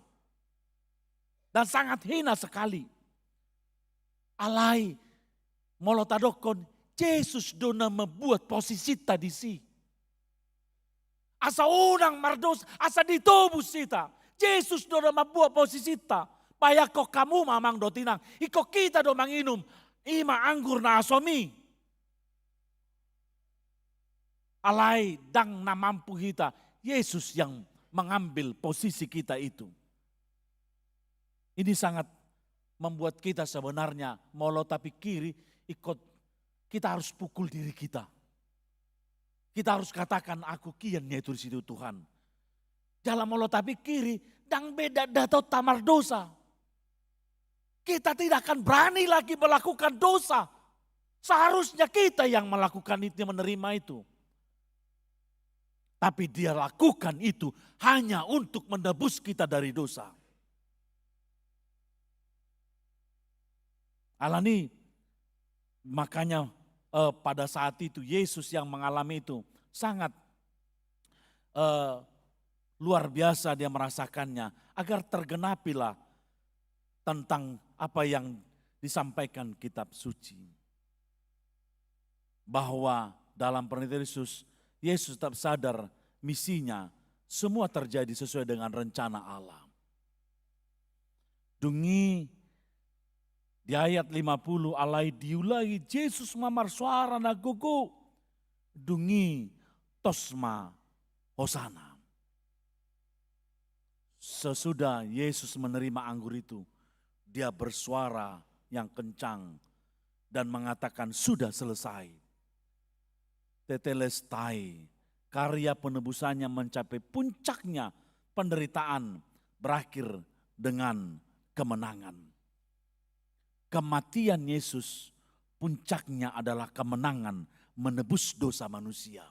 Dan sangat hina sekali. Alai molotadokon Yesus dona membuat posisi tadi si. Asa unang mardos, asa ditobus kita. Yesus dona membuat posisi ta. Paya kok kamu mamang dotinang. Iko kita do manginum. Ima anggur na asomi. Alai dang na mampu kita. Yesus yang mengambil posisi kita itu. Ini sangat membuat kita sebenarnya molo tapi kiri ikut kita harus pukul diri kita. Kita harus katakan aku kian yaitu di situ Tuhan. Dalam molo tapi kiri dang beda datau tamar dosa. Kita tidak akan berani lagi melakukan dosa. Seharusnya kita yang melakukan itu, menerima itu. Tapi dia lakukan itu hanya untuk menebus kita dari dosa. Alani, makanya pada saat itu Yesus yang mengalami itu sangat luar biasa dia merasakannya. Agar tergenapilah tentang apa yang disampaikan kitab suci. Bahwa dalam pernyataan Yesus tetap sadar misinya semua terjadi sesuai dengan rencana Allah. Dungi Di ayat 50 alai diulangi Yesus mamar suara na gogo. Dungi tosma hosana. Sesudah Yesus menerima anggur itu, dia bersuara yang kencang dan mengatakan sudah selesai. Tetelestai, karya penebusannya mencapai puncaknya, penderitaan berakhir dengan kemenangan. Kematian Yesus puncaknya adalah kemenangan menebus dosa manusia.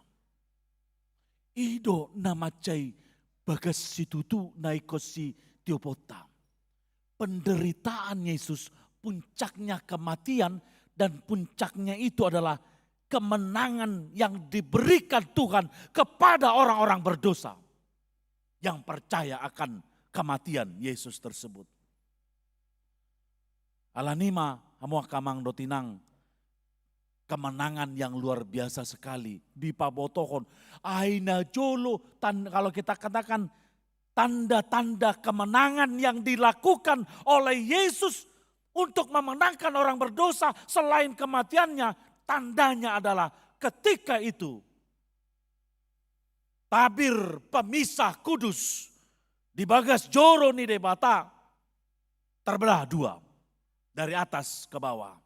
Ido namacai bagas situtu naikosi tiopota. Penderitaan Yesus puncaknya kematian dan puncaknya itu adalah kemenangan yang diberikan Tuhan kepada orang-orang berdosa yang percaya akan kematian Yesus tersebut. Alanima hamua kamang dotinang, kemenangan yang luar biasa sekali di pabotohon. Aina jolo, kalau kita katakan tanda-tanda kemenangan yang dilakukan oleh Yesus untuk memenangkan orang berdosa selain kematiannya, tandanya adalah ketika itu tabir pemisah kudus di bagas joro ni debata terbelah dua dari atas ke bawah.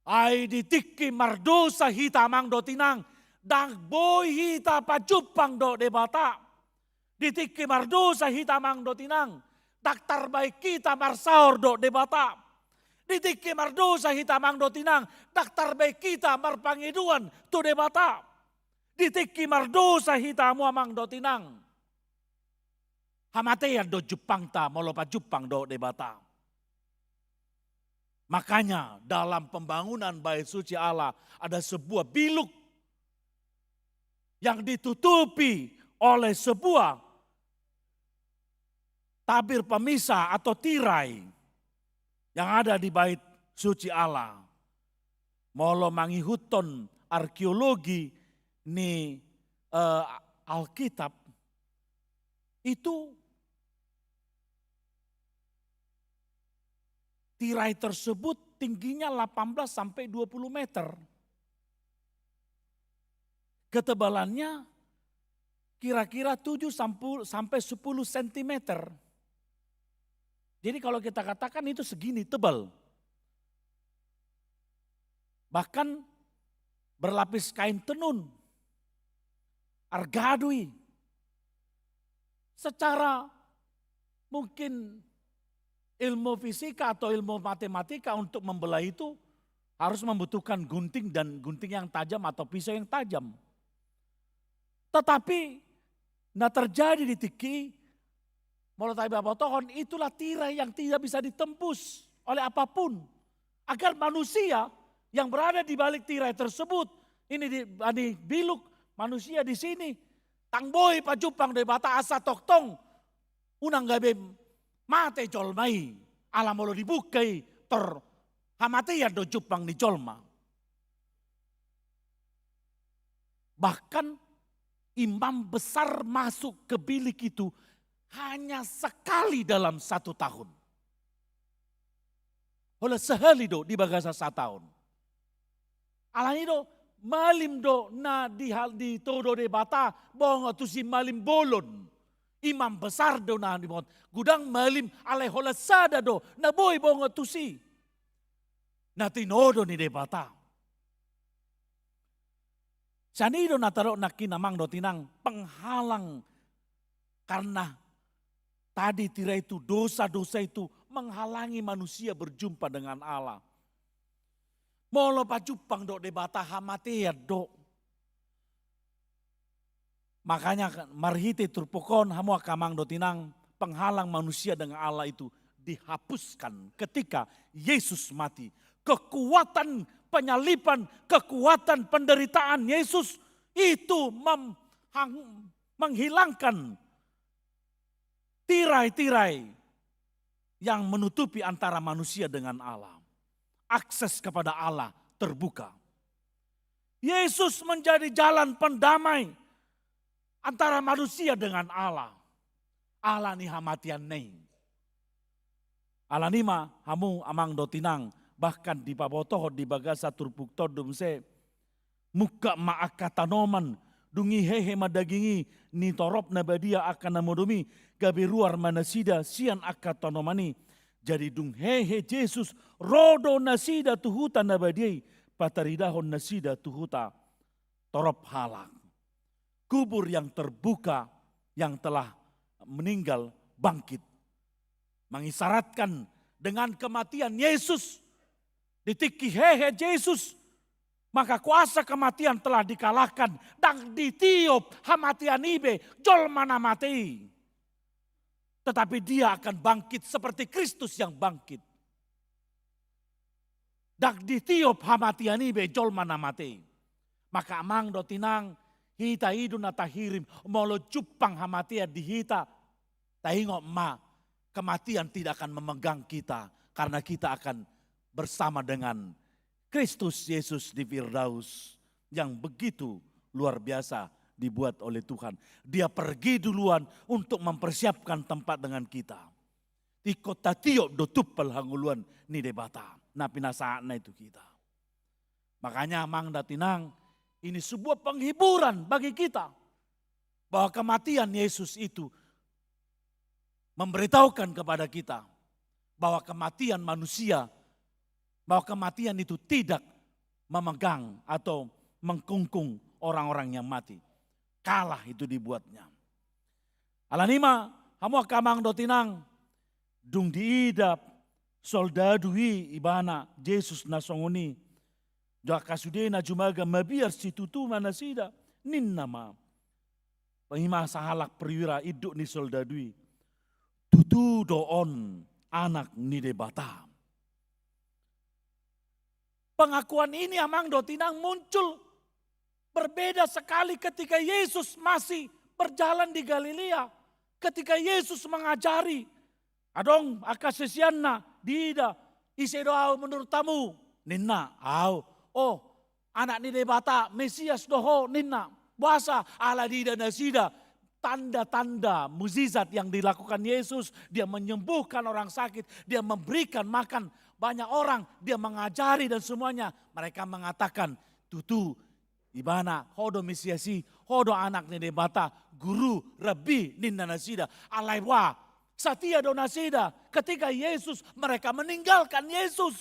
Ai ditiki mardosa hita mang do tinang, dang boy hita pajupang do debata. Ditiki mardosa hita mang do tinang, daktar baik kita marsaor do debata. Ditiki mardosa hita mang do tinang, daktar baik kita marpangiduan tu debata. Ditiki mardosa hita muamang do tinang. Hamatean do Jepang ta molopa Jepang do debata. Makanya dalam pembangunan bait suci Allah ada sebuah biluk yang ditutupi oleh sebuah tabir pemisah atau tirai yang ada di bait suci Allah. Molo mangihuton arkeologi ni Alkitab itu tirai tersebut tingginya 18 sampai 20 meter. Ketebalannya kira-kira 7 sampai 10 cm. Jadi kalau kita katakan itu segini tebal. Bahkan berlapis kain tenun, argadui. Secara mungkin ilmu fisika atau ilmu matematika untuk membelah itu harus membutuhkan gunting dan gunting yang tajam atau pisau yang tajam. Tetapi terjadi di tiki Molotai Babotohon itulah tirai yang tidak bisa ditembus oleh apapun. Agar manusia yang berada di balik tirai tersebut, ini di biluk manusia di sini, tangboy pajupang de bata asa toktong, unang gabe mate jolmai, alam molo dibukai ter hamatian do jupang di jolma. Bahkan imam besar masuk ke bilik itu hanya sekali dalam 1 tahun. Oleh sehali do di bagasa 1 tahun. Alani do malim do na di todo de bata bongo tu si malim bolon. Imam besar do na di mot gudang malim alai hola sada do na boy bongo tu si. Na tinodo ni de bata. Sanido nataro nakinamang do tinang penghalang karena tadi tirai itu dosa-dosa itu menghalangi manusia berjumpa dengan Allah. Molo pajupang do debata hamatea do. Makanya marhite turpokon hamua kamang do tinang penghalang manusia dengan Allah itu dihapuskan ketika Yesus mati. Kekuatan penyaliban, kekuatan penderitaan Yesus itu menghilangkan tirai-tirai yang menutupi antara manusia dengan Allah. Akses kepada Allah terbuka. Yesus menjadi jalan pendamai antara manusia dengan Allah. Allah ni hamatian nei. Alanima hamu amang do tinang bahkan di pabotoh di bagasa turpuk todum se muka maaka tanoman dungi hehe madagingi ni torop nabadia akan namodumi gabi ruar manasida sian akka tanomani jadi dung hehe Jesus rodo nasida tuhuta nabadiai pataridahon nasida tuhuta torop halak kubur yang terbuka yang telah meninggal bangkit mengisyaratkan dengan kematian Yesus ditiki hehe Yesus maka kuasa kematian telah dikalahkan dan ditiup hamatian ibe jol mana mati. Tetapi dia akan bangkit seperti Kristus yang bangkit. Dan ditiup hamatian ibe jol mana mati. Maka amang do tinang hita idun atahirim molo cupang hamatian di hita. Tahingok ma kematian tidak akan memegang kita karena kita akan bersama dengan Kristus Yesus di Firdaus yang begitu luar biasa dibuat oleh Tuhan. Dia pergi duluan untuk mempersiapkan tempat dengan kita. Di kota tiok do tuppel hanguluan ni debata. Na pinasaana itu kita. Makanya mang datinang ini sebuah penghiburan bagi kita. Bahwa kematian Yesus itu memberitahukan kepada kita. Bahwa kematian manusia bahwa kematian itu tidak memegang atau mengkungkung orang-orang yang mati. Kalah itu dibuatnya. Alanima, hamu kamang dotinang, dung diidap, soldadui ibana, Yesus nasongoni, jaka sudena jumaga mabiar situtu manasida, nin nama. Pahima sahalak perwira iduk ni soldadui, tutu doon anak ni debata. Pengakuan ini amang dotinang muncul berbeda sekali ketika Yesus masih berjalan di Galilea. Ketika Yesus mengajari. Adong akasesianna dida ise doa menurut tamu. Ninna au. Oh anak ni debata Mesias doho ninna. Bahasa ala dida nasida. Tanda-tanda mukjizat yang dilakukan Yesus. Dia menyembuhkan orang sakit. Dia memberikan makan banyak orang, dia mengajari dan semuanya. Mereka mengatakan, tutu, ibana, hodo mesiasi, hodo anak ni debata, guru, rabbi, ninna nasida, alaiwa, satia do nasida. Ketika Yesus, mereka meninggalkan Yesus.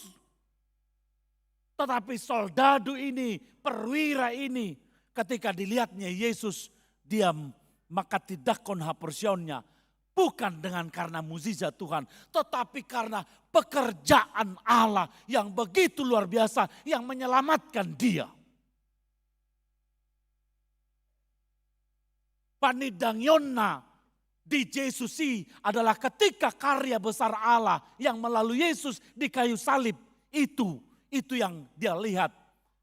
Tetapi soldadu ini, perwira ini, ketika dilihatnya Yesus, dia maka tidak konhapersionnya. Bukan dengan karena mukjizat Tuhan, tetapi karena pekerjaan Allah yang begitu luar biasa yang menyelamatkan dia. Panidang Yonna di Yesusi adalah ketika karya besar Allah yang melalui Yesus di kayu salib itu yang dia lihat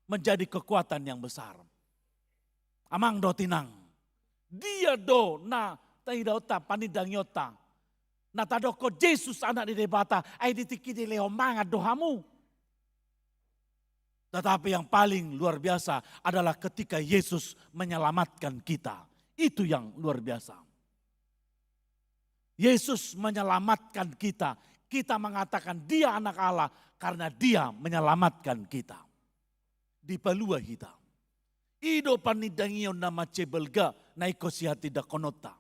menjadi kekuatan yang besar. Amang do tinang, dia do na taidota panidang yota. Natadoko Yesus anak di debata, ay ditiki di leomanga dohamu. Tetapi yang paling luar biasa adalah ketika Yesus menyelamatkan kita. Itu yang luar biasa. Yesus menyelamatkan kita. Kita mengatakan dia anak Allah karena dia menyelamatkan kita. Di palua kita. Ido panidangion nama cebelga naikosihati dakonota.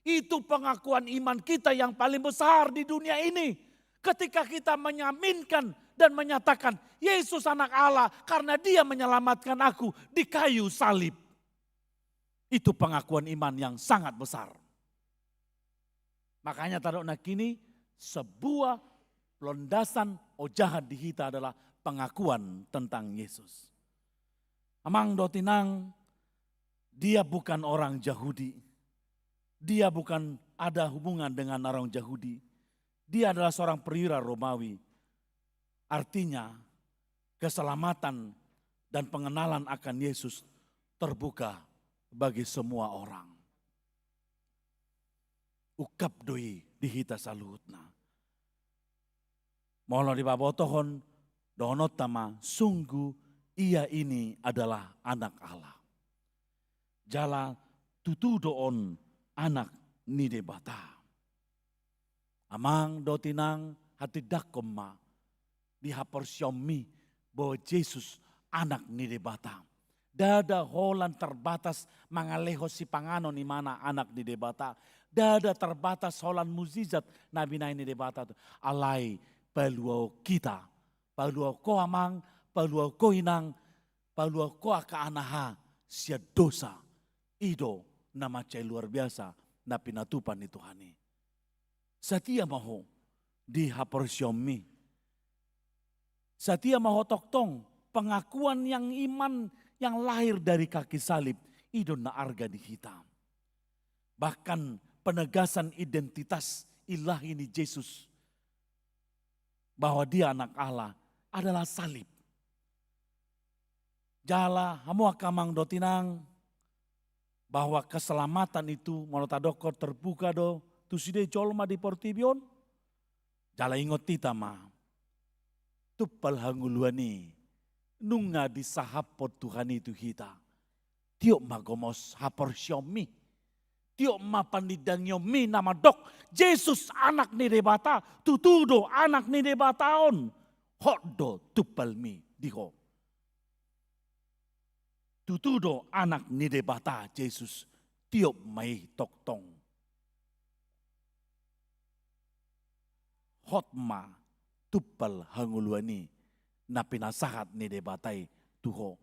Itu pengakuan iman kita yang paling besar di dunia ini. Ketika kita menyaminkan dan menyatakan Yesus anak Allah karena dia menyelamatkan aku di kayu salib. Itu pengakuan iman yang sangat besar. Makanya taruh nak kini sebuah londasan ojahan di kita adalah pengakuan tentang Yesus. Amang dotinang, dia bukan orang Yahudi. Dia bukan ada hubungan dengan orang Yahudi. Dia adalah seorang perwira Romawi. Artinya keselamatan dan pengenalan akan Yesus terbuka bagi semua orang. Ukap doi dihita salutna. Molo di babotohon donot tama sungguh ia ini adalah anak Allah. Jala tutu doon anak ni debata. Amang dotinang hati dakoma di haporsiomi bahwa Yesus anak ni debata. Dada holan terbatas mangaleho si pangano ni mana anak ni debata. Dada terbatas holan muzizat nabi na ini debata. Alai paluau kita. Paluau ko amang, paluau ko inang, paluau ko akaanaha sia dosa. Ido nama cai luar biasa na pinatupan ni Tuhani. Satia maho di haporsiomi. Satia maho toktong pengakuan yang iman yang lahir dari kaki salib, idon na arga di hitam. Bahkan penegasan identitas ilahi ni Yesus, bahwa dia anak Allah adalah salib. Jala hamu akamang dotinang, bahwa keselamatan itu monotadoko terbuka do, tuside jolma di portibion, jala ingot tita ma, tupal hanguluani, nunga di sahapot Tuhan itu kita. Tiok magomos hapor syomi. Tiok mapanidang yomi nama dok. Yesus anak ni debata. Tutudo anak ni debataon. Hoddo tupalmi diho. Tutudo anak ni debata Yesus. Tiok mai toktong. Hotma tupal hanguluani. Na pinasahat ni debatai tuho.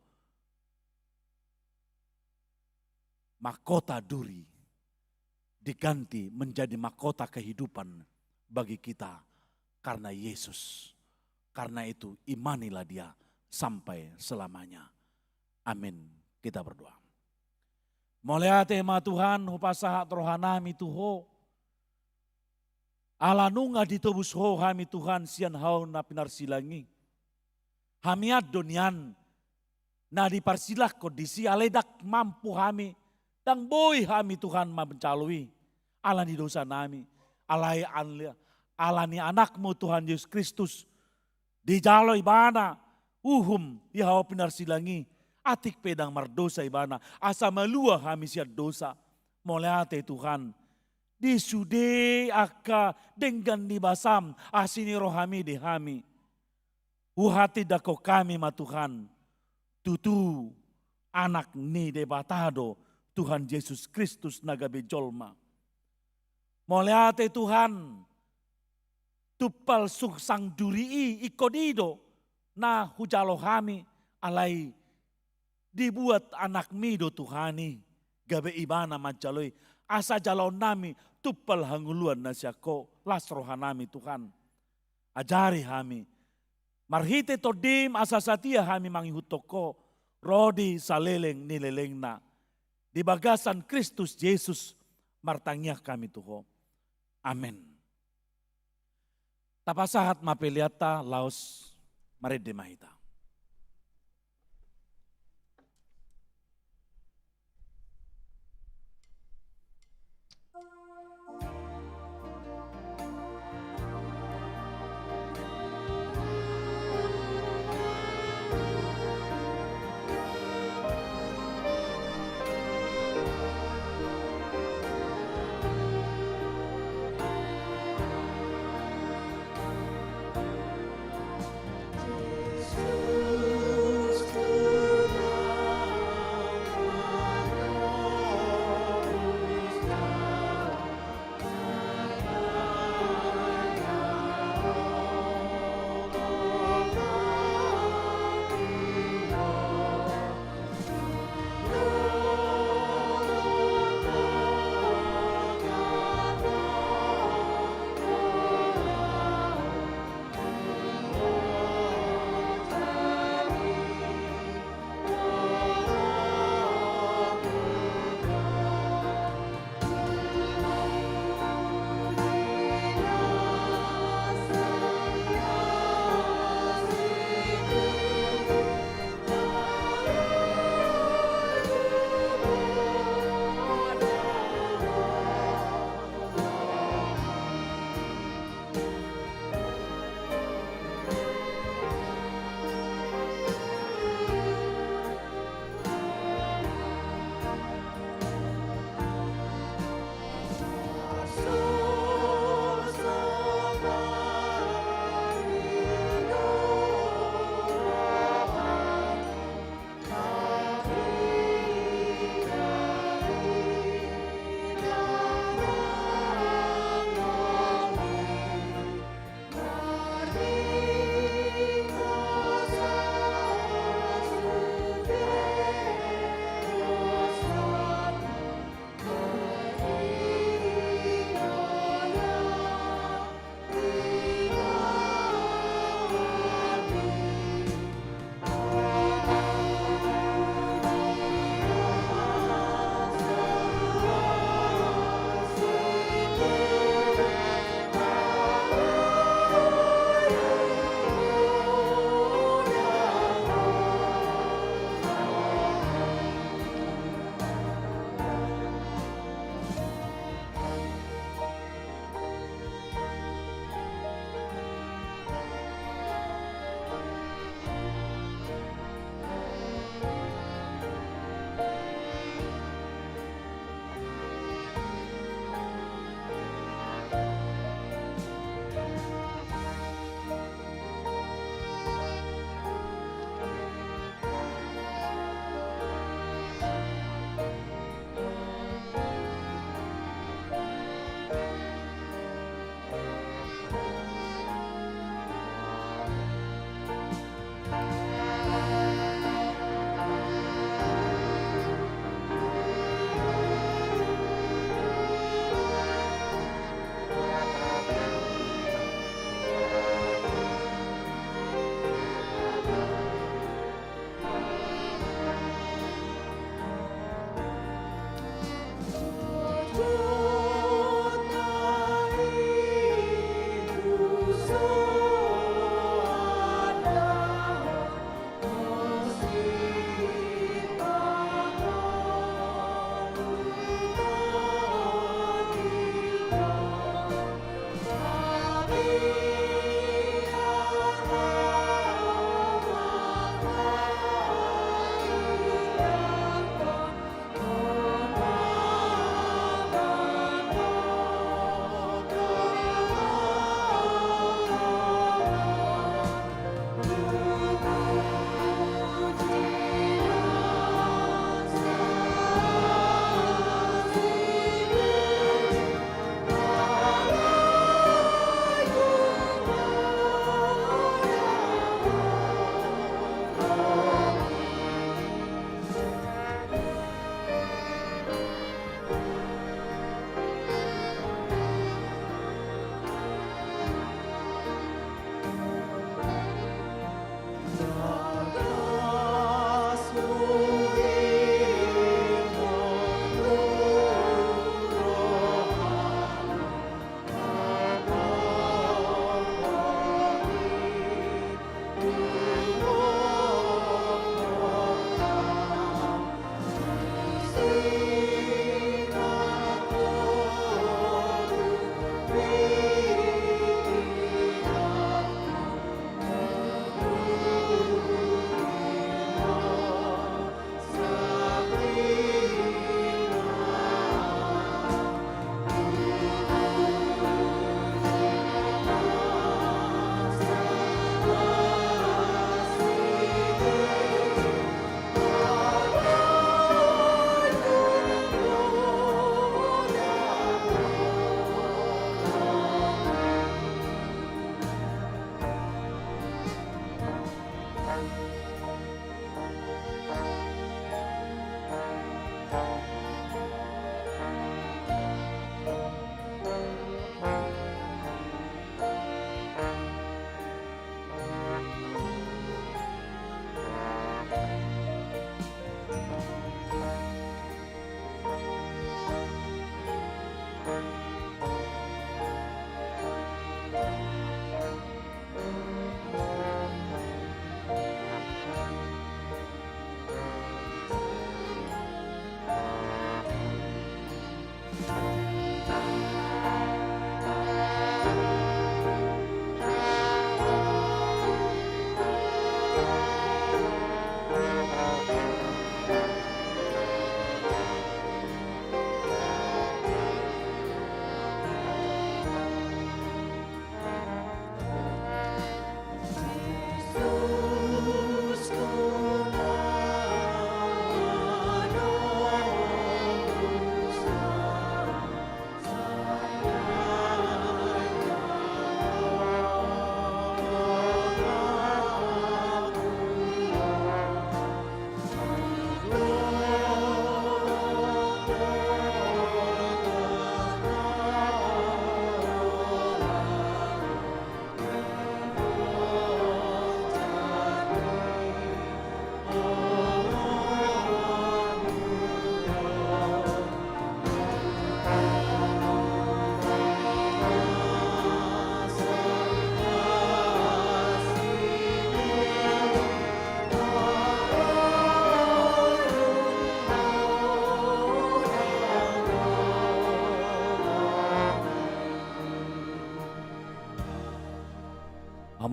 Mahkota duri diganti menjadi mahkota kehidupan bagi kita karena Yesus. Karena itu imanilah dia sampai selamanya. Amin. Kita berdoa. Moliate ma Tuhan hupasahat rohanami tuho. Ala nunga ditubus ho hami Tuhan sian hau na pinarsilangi. Hamiat donian na diparsilah kondisi aledak mampu hami dan boy hami Tuhan ma bencalui alani dosa nami alani anakmu Tuhan Yesus Kristus dijalo ibana ihau pinarsilangi atik pedang mardosa ibana asa malua hami siat dosa moleate Tuhan disude aka dengan dibasam asini rohami di hami. Uhati dako kami ma Tuhan, tutu anak ni debatado Tuhan Yesus Kristus nagabe jolma. Moleate Tuhan, tupal suksang durii ikodido na hujalo kami alai dibuat anak mido Tuhani gabe ibana majaloi asa jalo nami tupal hanguluan nasyako las rohanami Tuhan. Ajari kami. Marhite todim asa satia hami mangihutoko rodi saleleng nilelengna. Di bagasan Kristus Yesus martangiah kami tuho. Amin. Tapasahat mapeliata laos maredemahita. Yesus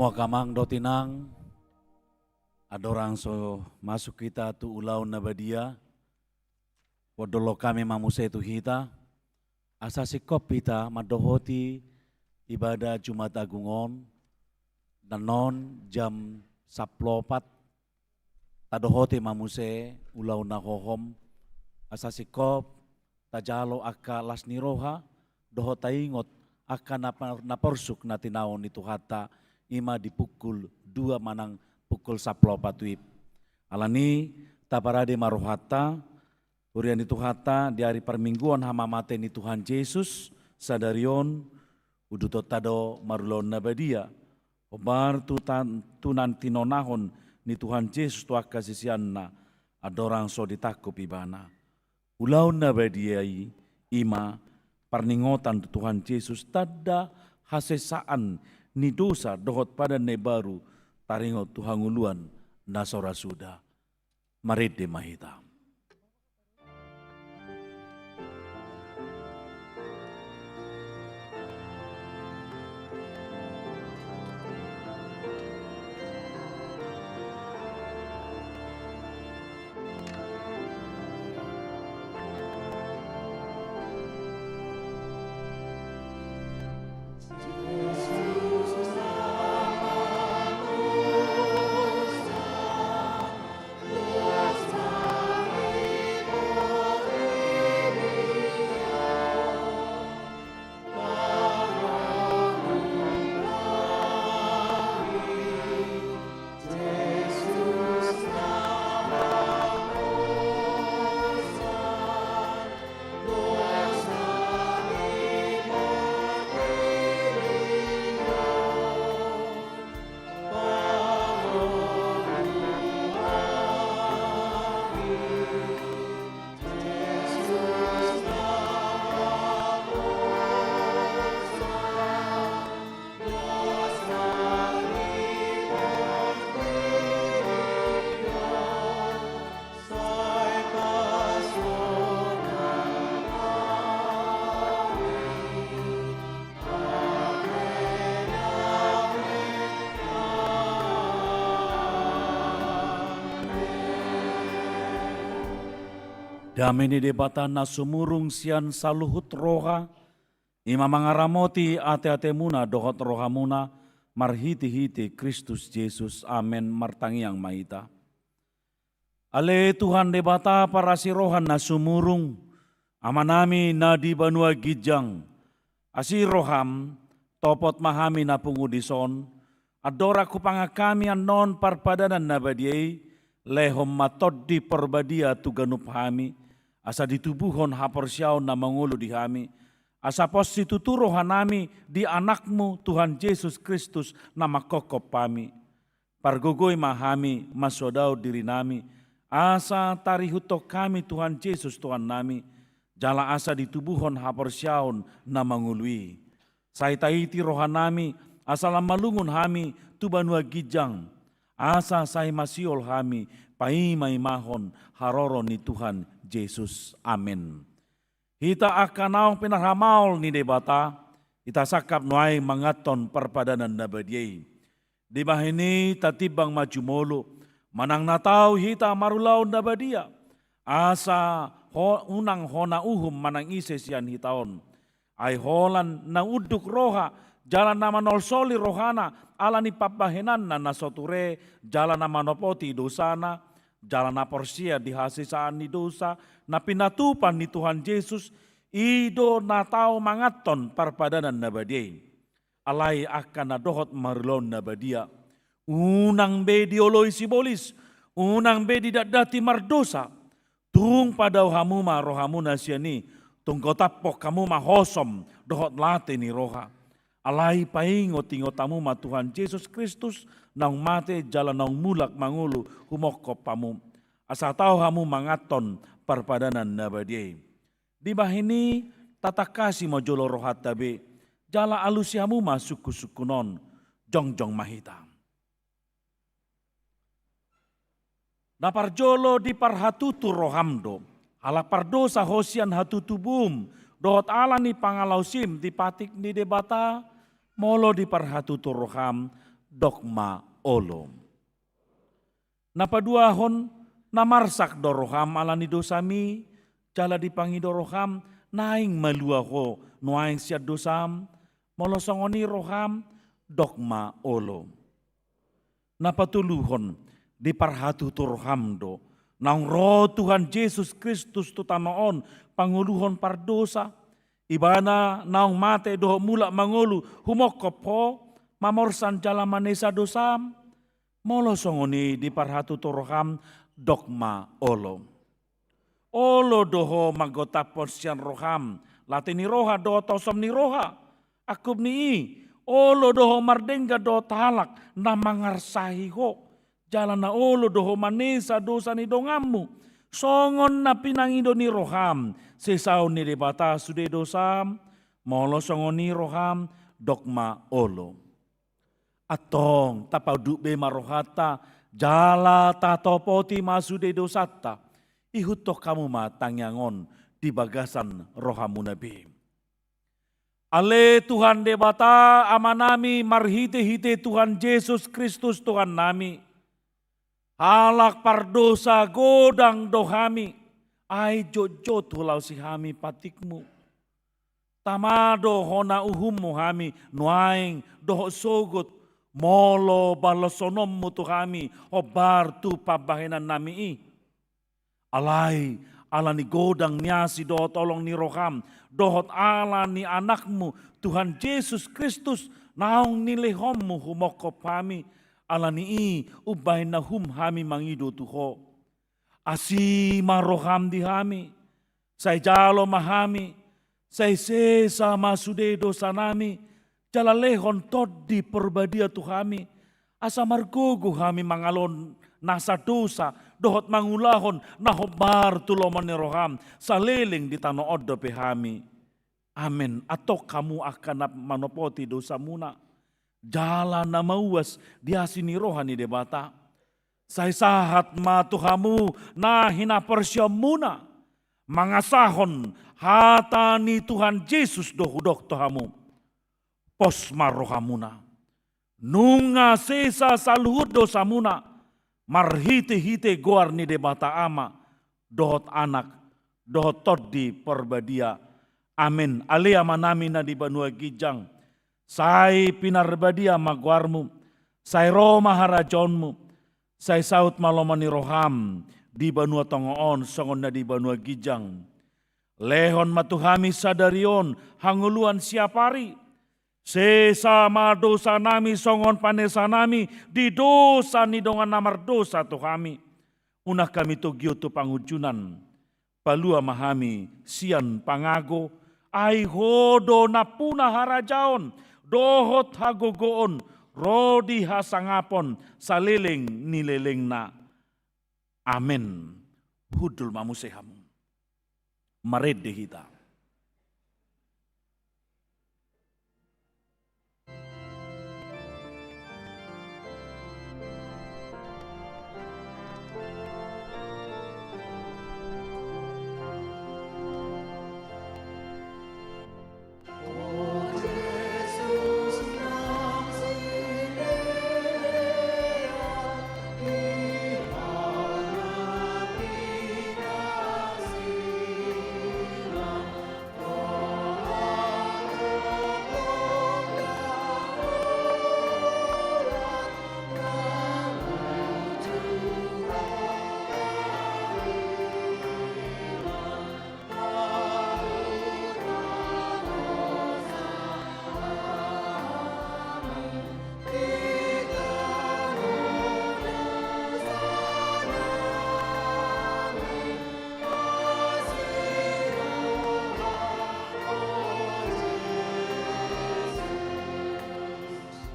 Semua kamang do tinang, ada orang so masuk kita tu ulau nabadia, wadolo kami mamuse tu hita, asa sikop kita madohoti ibadah Jumat Agungon, dan non jam 10:04, tadohoti mamuse ulau nahohom, asa sikop tajalo aka lasniroha, dohota ingot aka naporsuk na tinaon itu hata, ima dipukul 2 manang pukul 10:04 wib. Alani taparade marohata, urian itu hata di hari permingguan hama mate ni Tuhan Yesus sadarion uduto tado marulon nabadia. Obar tunan tinonahon ni Tuhan Yesus tua kasisianna adorang so ditakup ibana. Ulau nabadiai ima perningotan Tuhan Yesus tada hasesaan ni dosa dohot pada ne baru taringot Tuhan uluan nasora sudah marede mahita. Damini debata na sumurung sian saluhut roha, ima mangaramoti ate-ate muna dohot roha muna, marhiti-hiti Kristus Yesus, amen, martangiang maita. Ale Tuhan debata para si rohan na sumurung, amanami na di banua gijang, asi roham, topot mahami na pungudison, adora kupangakami anon parpadanan na badiay, lehom matod di perbadia tuganup hami, asa ditubuhon haporsyaw na mangulo di hami, asa pos situturo hanami di anakmu Tuhan Yesus Kristus na makokop pami. Pargogoy mahami masodaw diri nami, asa tarihutok kami Tuhan Yesus Tuhan nami, jala asa ditubuhon haporsyaw na mangului. Saitaiti rohanami, asa lamalungun hami tubanua gijang, asa say masiol hami, paimay mahon haroron ni Tuhan Yesus. Amin. Hita akanaw pinaramaol ni debata, ita sakap nuay mangaton perpadanan na badyay. Di bahini tatibang majumolo, manang nataw hita marulaw na badya, asa unang hona uhum manang ises yan hitaon, ay holan na uduk roha, jalan na manolsoli rohana, ala ni papahenan na nasoture, jalan na manopoti dosana, jalan na porsia dihasisaan ni dosa, na pinatupan ni Tuhan Yesus, ido na tao mangaton parpadanan na badyay. Alay akan na dohot marlon na badya. Unang be dioloy sibolis, unang be didadati mardosa, tung padaw hamuma rohamuna siya ni, tung kotapok kamu mahosom, dohot late ni roha. Alay paingot ingotamu ma Tuhan Yesus Kristus, nang mate jalan nang mulak mangulu humokop pamu. Asa tau hamu mangaton parpadanan na badyay. Di bahini tatakasi mo jolo rohat tabi, jala alusiamu ma suku-sukunon, jongjong mahita. Naparjolo di parhatutu rohamdo, ala pardosa hosian hatutubum, dohot ala ni pangalausim di patik ni debata, molo di parhatutu roham, dogma olom. Napaduahon namarsak doroham alani dosami, jala dipangi doroham, naing maluaho nuaing siad dosam, molosongoni roham dogma olom. Napatuluhon diparhatu turham do, nang roh Tuhan Yesus Kristus tutanoon panguluhon pardosa, ibana naung mate doho mula mangulu humokop ho, mamorsan jala manesa dosam, molosongoni diparhatu turham dogma olom. Olo doho magotapon siyan roham, latini roha doho tosom ni roha, akub ni olo doho mardengga doho talak na mangarsahi ho, jalan na olo doho manesa dosa ni dongamu, songon na pinangido ni roham, sesaw ni debata sude dosam, molo songon ni roham dogma olom. Atong tapauduk be marohata, jala tatopoti masude dosata, ihutoh kamu matangyangon di bagasan rohamu nabi. Ale Tuhan debata amanami marhite-hite Tuhan Yesus Kristus Tuhan nami. Halak pardosa godang dohami, ai jojot hulau sihami patikmu. Tamado hona uhummu hami, nuaing doho sogot, molo balosonommu tuhami, obar tu pabahenan nami i. Alai alani godang niasi dohot tolong ni roham, dohot alani anakmu Tuhan Yesus Kristus naung nilehommu humokop kami, alani i ubay na hum hami mangido tuho. Asi maroham di hami, say jalo mahami, say sesa masude dosa nami, jalalehon tod di perbadia tuhami, asa margogo hami mangalon nasa dosa, dohot mangulahon nahobar tuloman ni roham, saliling di tanah odo pehami. Amin. Atau kamu akan manopoti dosa muna, jalan na mauas diasini rohani debata. Say sahat matuhamu na hinapersya muna, mangasahon hatani Tuhan Yesus dohudok tohamu. Posmar rohamuna, nunga sesa saluhut dosa muna, marhite-hite goar ni debata ama, dohot anak, dohot todi perbadia. Amin. Alea manami na di banua gijang, say pinarbadia magwarmu, say roma harajonmu, say saut malomani roham, di banua tongoon songon na di banua gijang. Lehon matuhami sadarion, hanguluan siapari, sesama dosa nami songon panesa nami, di dosa ni dongan namar dosa tu kami. Unah kami tugyo tu pangujunan, palua mahami sian pangago, ai hodo napuna harajaon, dohot hagogoon, rodi hasangapon, saliling nileleng na. Amin. Hudul mamusehamu. Mared dehita.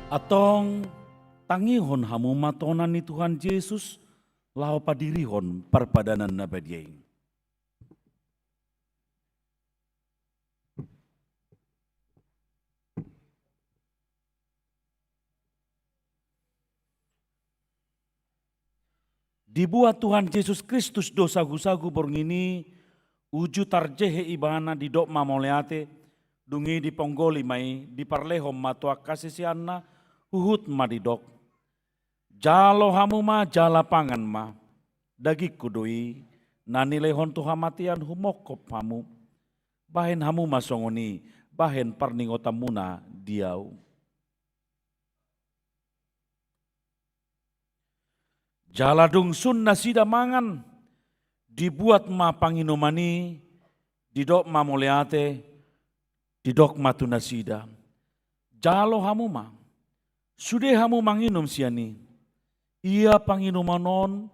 Atong tangihon hamu matonan ni Tuhan Yesus, lau padirihon perpadanan nabadiyain. Dibuat Tuhan Yesus Kristus dosa gusagu borngini, uju tarjehe ibana di dok mamoleate, dungi di ponggoli mai, di parlehom matua kasisianna, huhut madidok. Jalo hamu ma jala pangan ma, dagi kudui, nanile hontu hamatian humokop hamu. Bahen hamu masongoni, bahen parningotamuna diau. Jaladung sun nasida mangan, dibuat ma panginomani, didok ma moleate, didok ma tunasida. Jalo hamu ma, sude hamu manginum siani, ia panginumanon,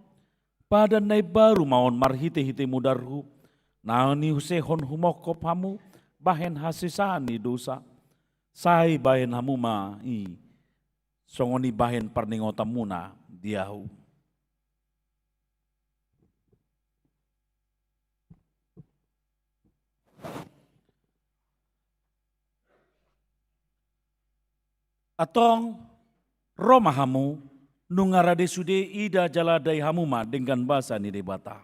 pada nai baru maon marhite-hite mudarhu, naoni husehon humokop hamu, bahen hasisani dosa, sai bahen hamu ma i, songoni bahen parningotamuna diau. Atong Roma hamu nungarade sude ida jaladai hamuma dengan bahasa ni debata.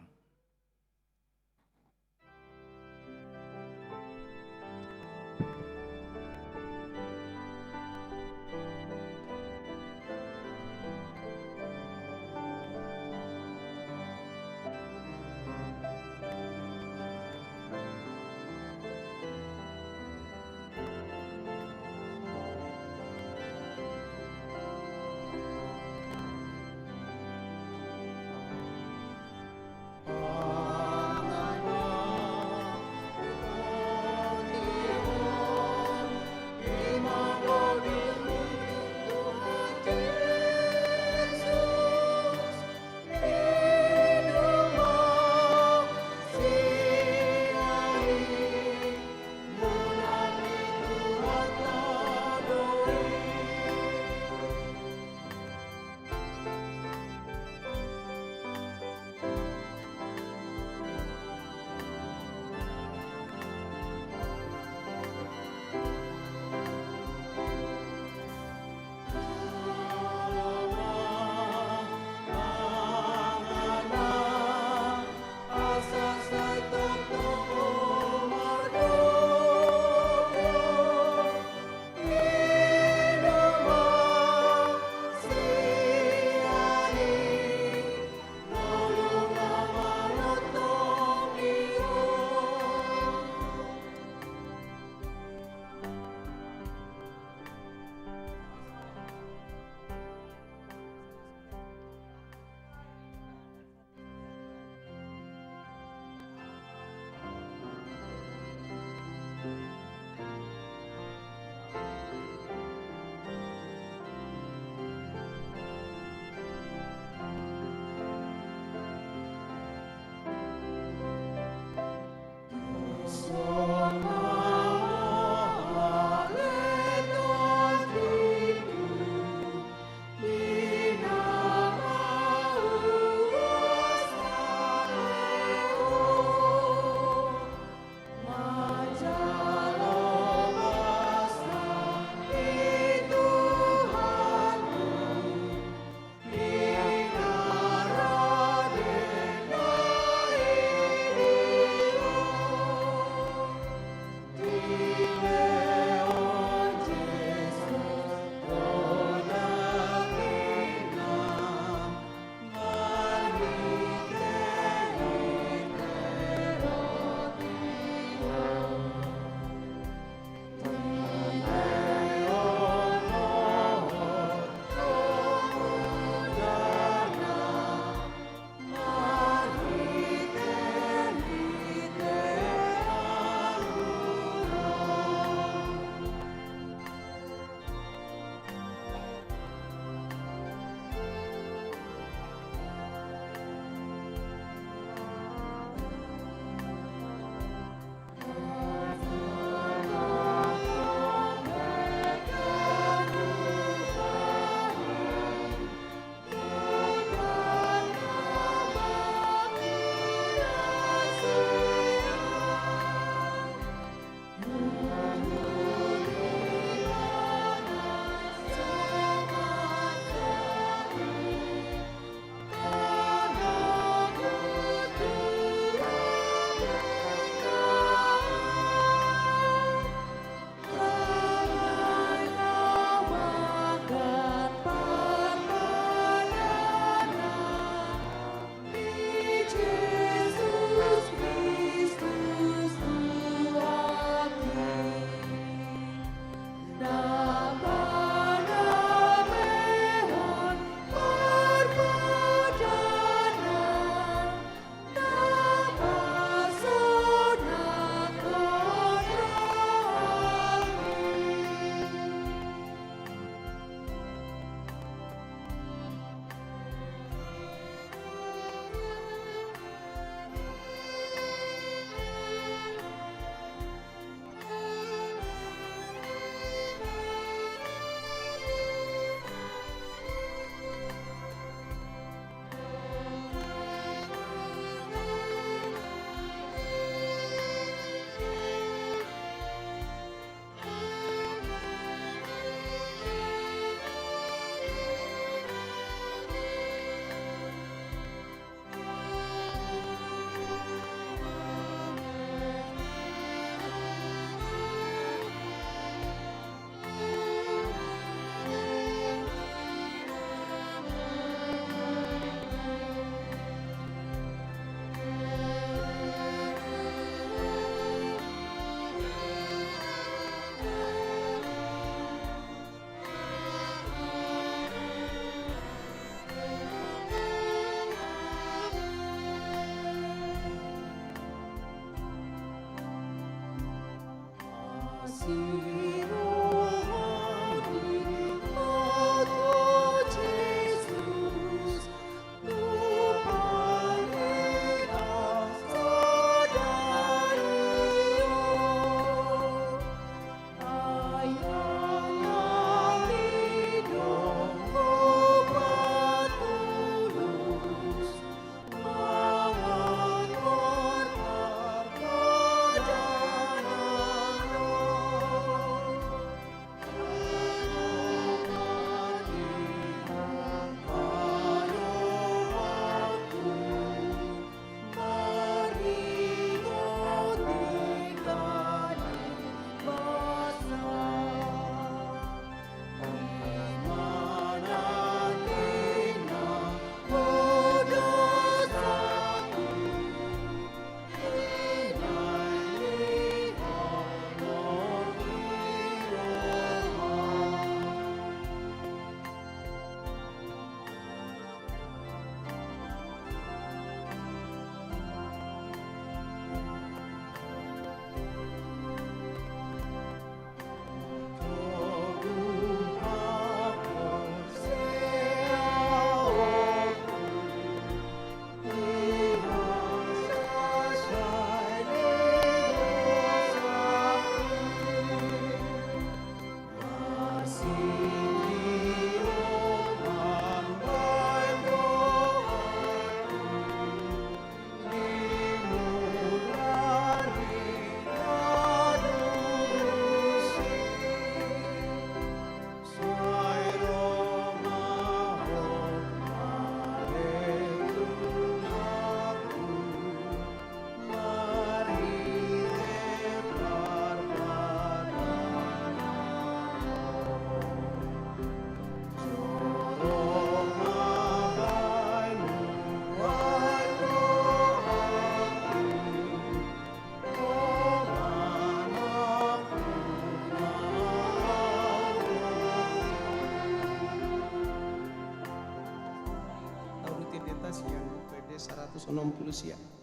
160 siap.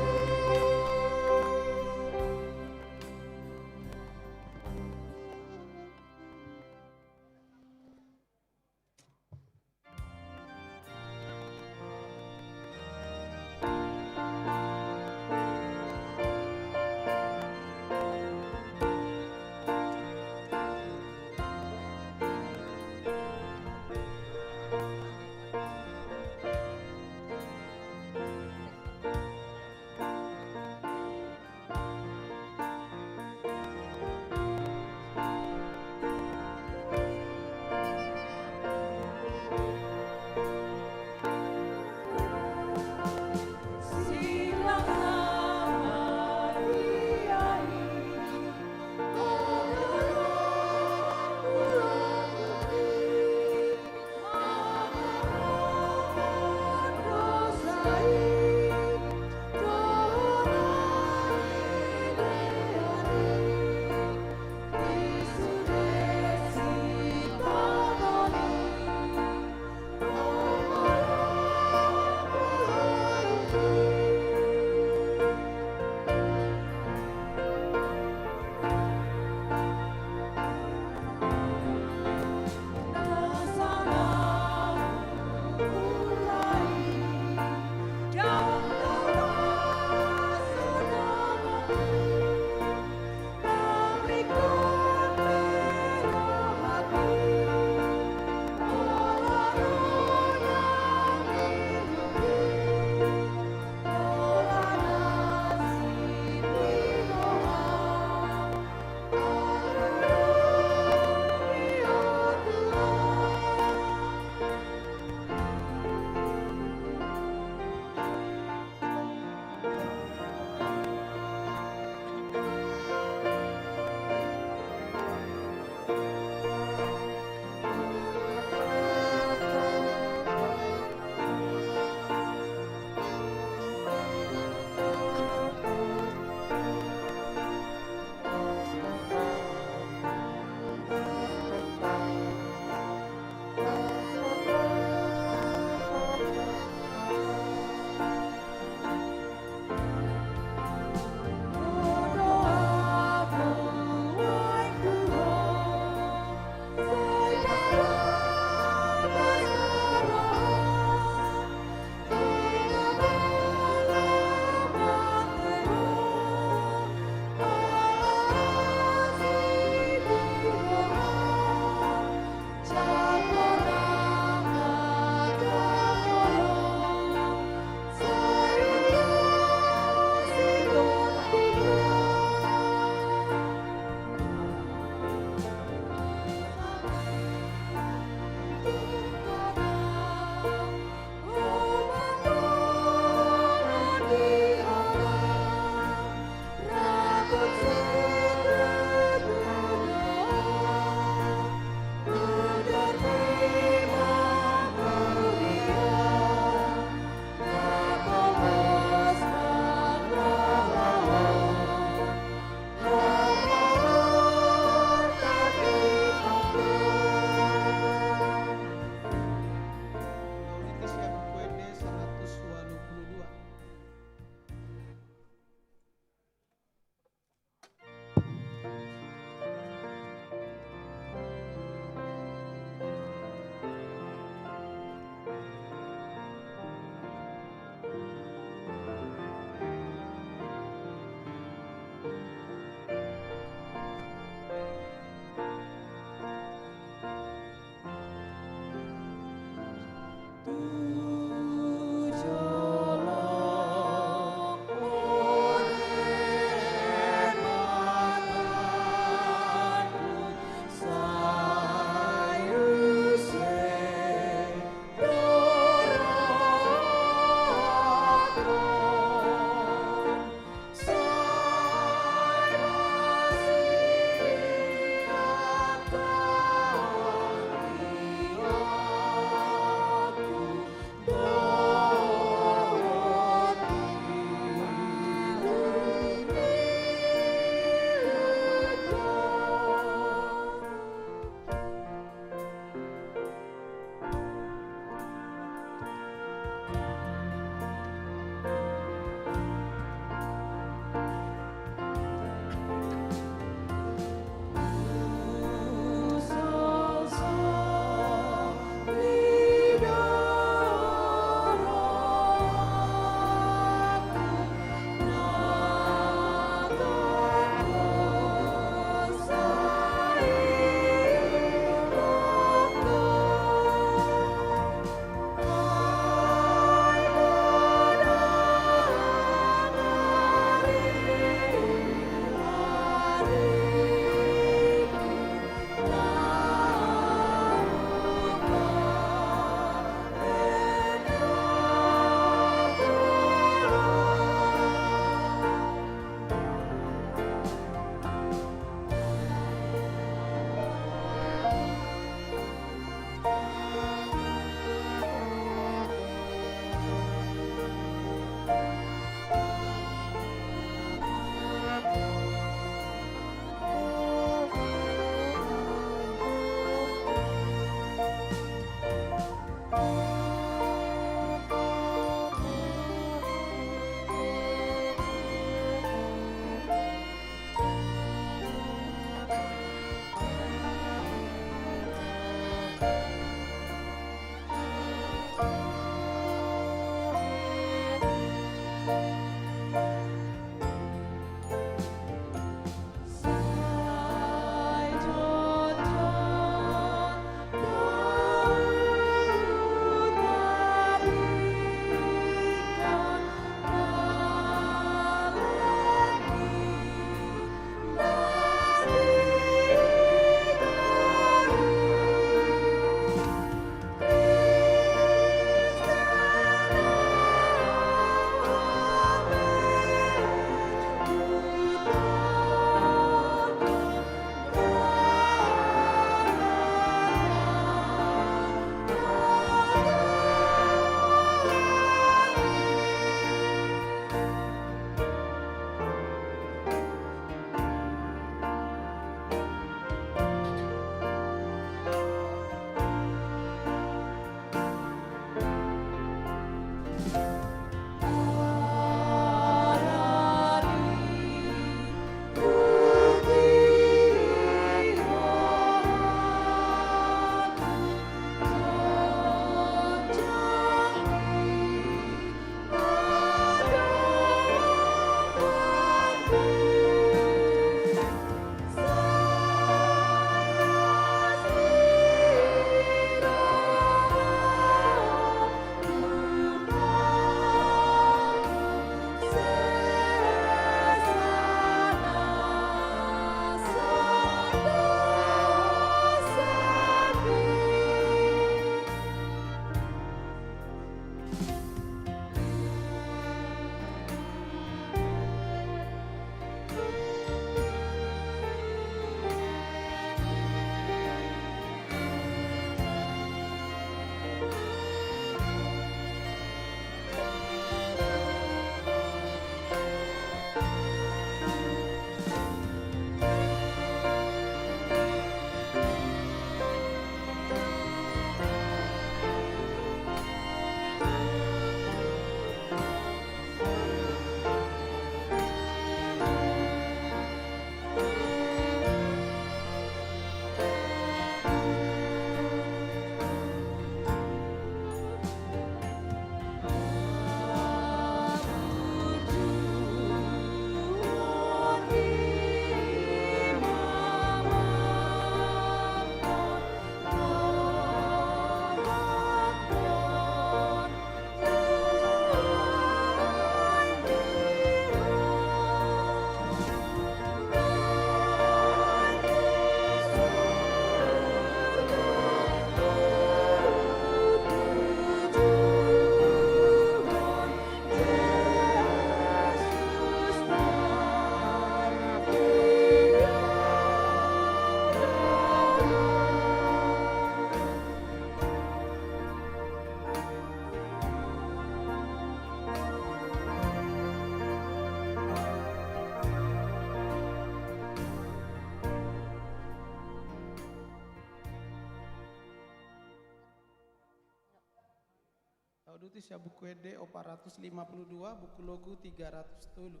Audutis ya buku ede 452, buku logu 300 tulu.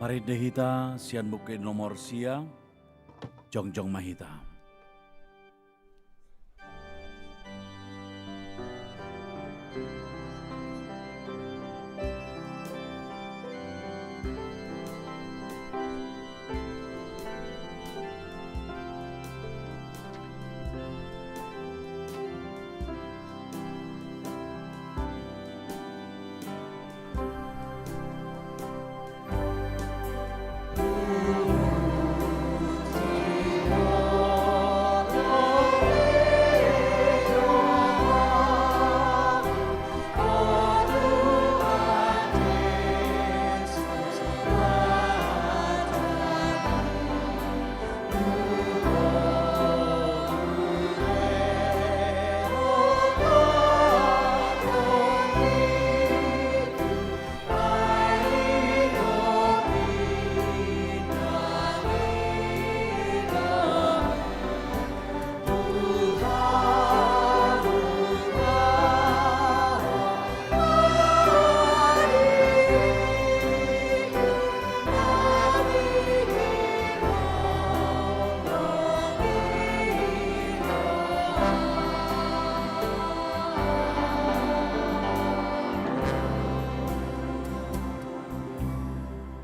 Mari dehita sian buke nomor sia, jongjong mahita. Puji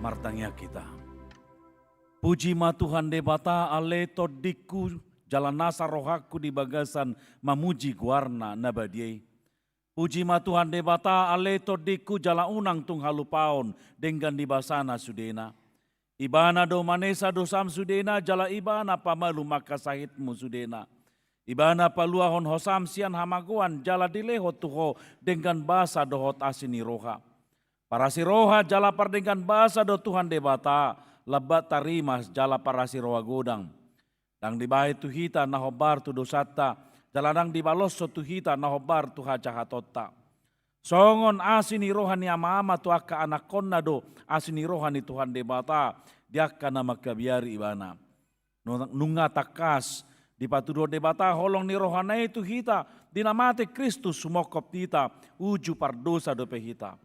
martangnya kita. Puji ma Tuhan debata ale todiku jalan nasa rohaku di bagasan mamuji guarna nabadiai. Puji ma Tuhan debata ale todiku jala unang tung halupaon dengan di basana sudena. Ibana do manesa dosam sudena jala ibana pamalu maka sahitmu sudena. Ibana paluahon hosam sian hamaguan jala dilehot tuho dengan basa dohot asini roha. Para si roha jala par dengan basa do Tuhan debata lebat tarimas jala para si roha godang. Dang dibahe tuhita nahobar tu dosata jaladang dibaloso tuhita nahobar tu hajahatota. Songon asini rohani ama-ama tu akka anak konna do asini rohani Tuhan debata diakka nama kabiari ibana. Nunga takas di patudo debata holong ni rohana itu hita dinamate Kristus sumokop kita uju pardosa do pehita.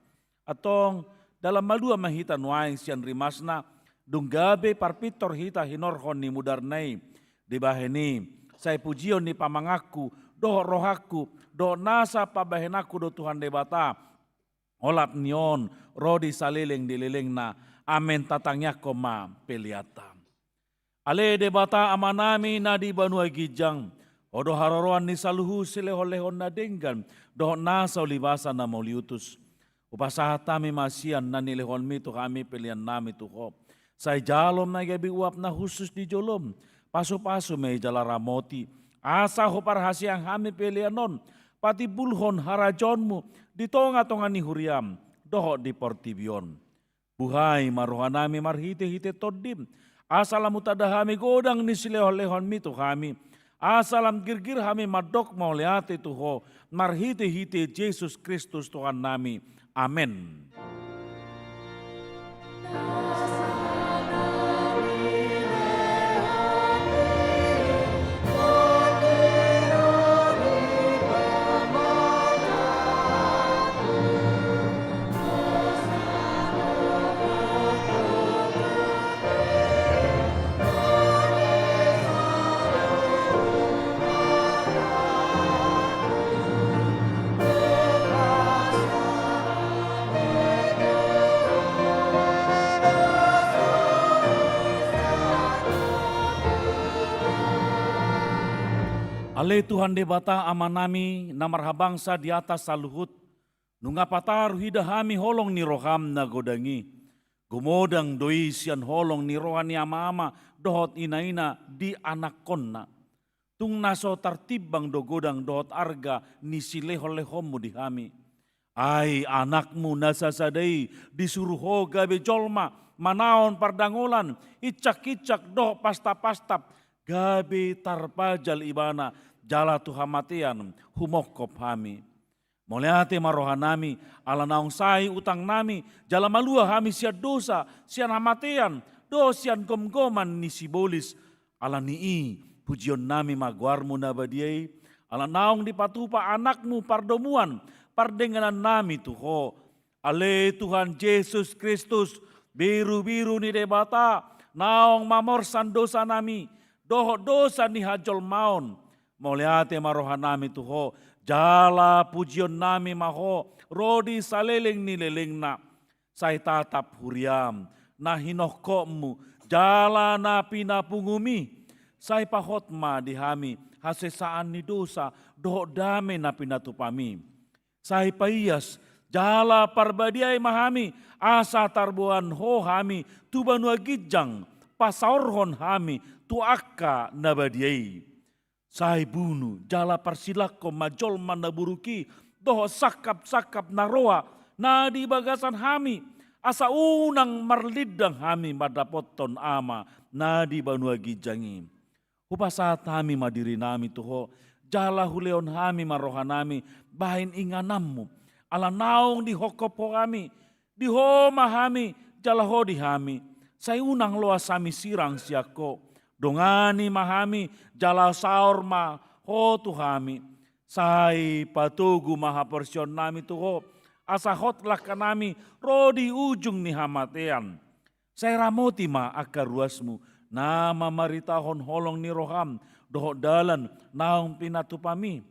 Atong dalam malua mahita nuaing sian rimasna dunggabe parpitor hita hinorhon ni mudarnai dibaheni saya pujion ni pamangaku doh rohaku do nasa pabahenaku do Tuhan debata olap nion rodi salileng dilileng na amen tatangnya koma peliata. Ale debata amanami na di banua gijang odo haroroan ni saluhu silehon-lehon na denggan do nasa olibasa na mauliutus. Upasahata mi masian na nilehon mi tu kami pilihan nami tuho. Say jalom na gabi uap na husus di jolom. Paso-paso may jala ramoti. Asa ho parhasiang kami pilihanon. Pati bulhon harajonmu. Di tonga-tonga ni huriam. Doho di portibion. Buhay maruhanami marhite-hite todim. Asalam utadahami godang ni silehon-lehon mi tu kami. Asalam girgir kami madok mauliate tuho. Marhite-hite Yesus Kristus Tuhan nami. Amin. Ale Tuhan debata amanami namarhabangsa di atas saluhut. Nunga pataru hidahami holong ni roham na godangi. Gumodang doi sian holong ni rohani ama-ama dohot ina-ina di anak konna. Tung naso tartibang do godang dohot arga ni silehol-lehommu dihami. Ai anakmu nasasadai disuruh hoga bejolma manaon pardangolan icak-icak doh pastap-pastap gabe tarpajal ibana jala tuhamatian humokop hami. Moleate marohanami ala naung sai utang nami jala malua hami sia dosa sian hamatian do sian gom-goman ni sibolis ala nii pujion nami maguarmu nabadiai ala naung dipatupa anakmu pardomuan pardenganan nami tuho. Ale Tuhan Yesus Kristus biru-biru ni debata naung mamorsan dosa nami doho dosa ni hajol maon. Moleate marohanami tuho jala pujion nami maho rodi saleleng ni lelengna say tatap huriam na hinohkomu jala na pinapungumi say pahotma dihami hasesaan ni dosa doho dame na pinatupami say paiyas jala parbadiay mahami asa tarbuan ho hami tubanua gijang pasaorhon hami tuakka nabadiay. Sai bunu jala parsilako majol manaburuki doho sakap-sakap naroa na di bagasan hami asa unang marlidang hami madapoton ama na di banua gijangi. Upasat hami madiri nami tuho jala huleon hami marohanami bahin inganammu ala naung di hokopo kami di homa hami jala hodi hami sai unang loa sami sirang siako. Dongani mahami jala saur ma ho tuhami sai patugu maha porsion nami tuho asa hotlah kanami rodi ujung ni hamatean sai ramoti ma akar ruasmu nama maritahon holong ni roham doho dalan naung pinatupami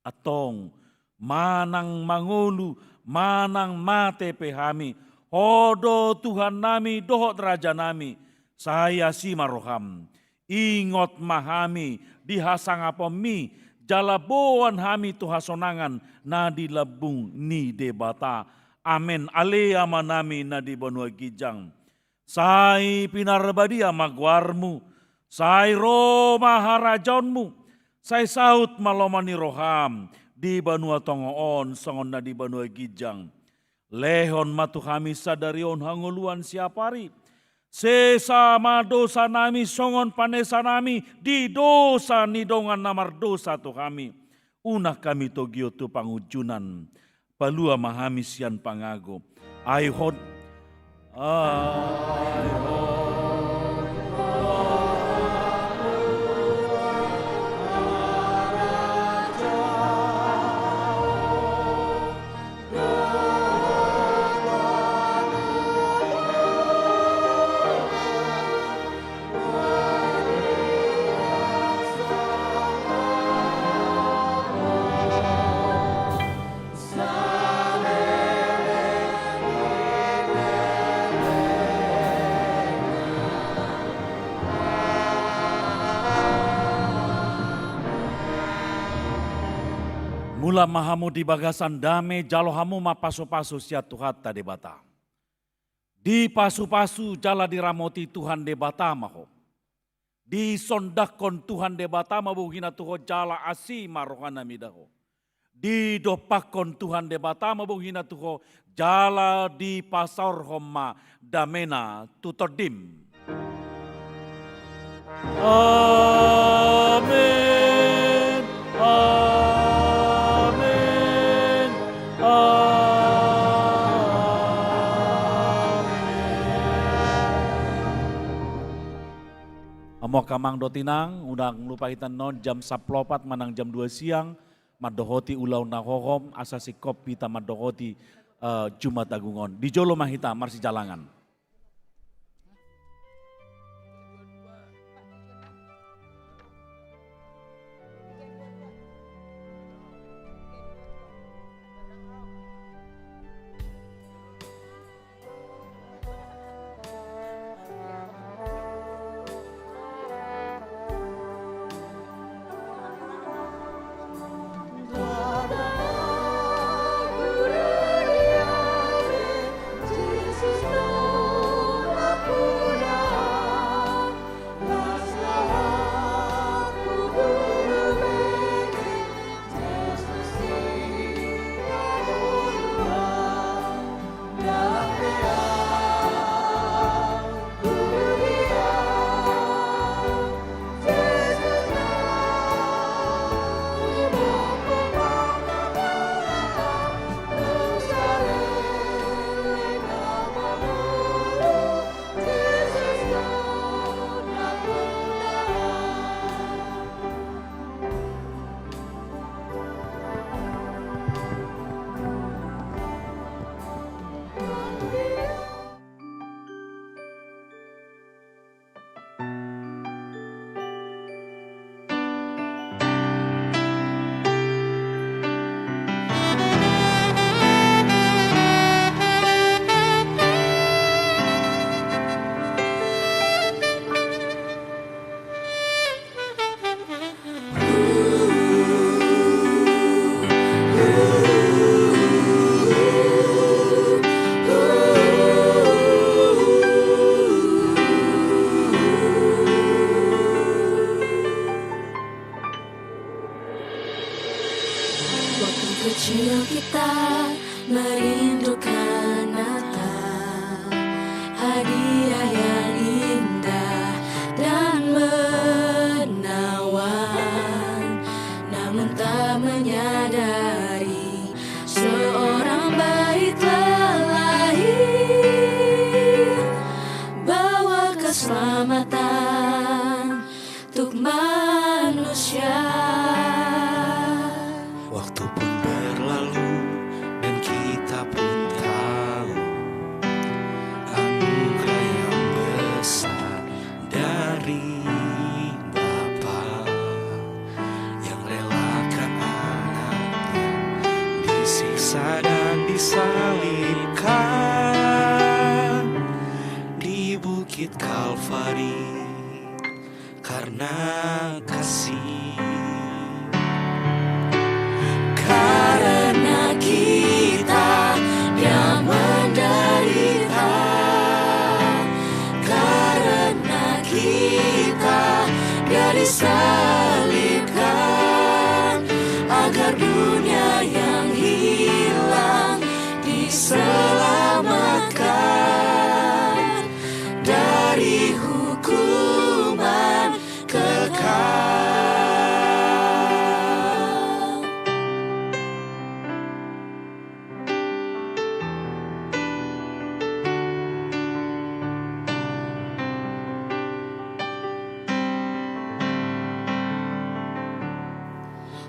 atong manang mangulu manang mate pehami Hodo Tuhan nami dohot raja nami, saya si maroham. Ingot mahami dihasang apa mi, jalaboan hami tuhasonangan nadi labung ni debata. Amen alea manami nadi banua gijang. Sai pinarbadia magwarmu, sai Roma harajonmu, sai saut malomani roham, di banua tongoon songon nadi banua gijang. Lehon matu kami sadarion hanguluan siapari. Sesama dosa nami songon panesa nami di dosa nidongan namar dosa tu kami. Unah kami togio tu pangujunan. Palua mahami sian pangago. Aihon. Mula mahamu di bagasan dame jalo hamu ma pasu-pasu sia Tuhan tade bata. Di pasu-pasu jala diramoti Tuhan de bata maho. Di sondakon Tuhan de bata mabuhina tuho jala asi marohana midaho. Di dopakon Tuhan de bata mabuhina tuho jala di pasar homa damena tutodim. Amin. Amin. Amo kamang dotinang, udang lupa kita non jam 14 manang jam 2 siang, madohoti ulau nahohom, asasi kopi ta madohoti Jumat Agungon. Di Jolo Mahita, Marsi Jalangan. Jesus, Kalvari karena kasih. Karena kita yang menderita, karena kita dia disalibkan, agar dunia yang hilang diselamatkan dari hukuman kekal.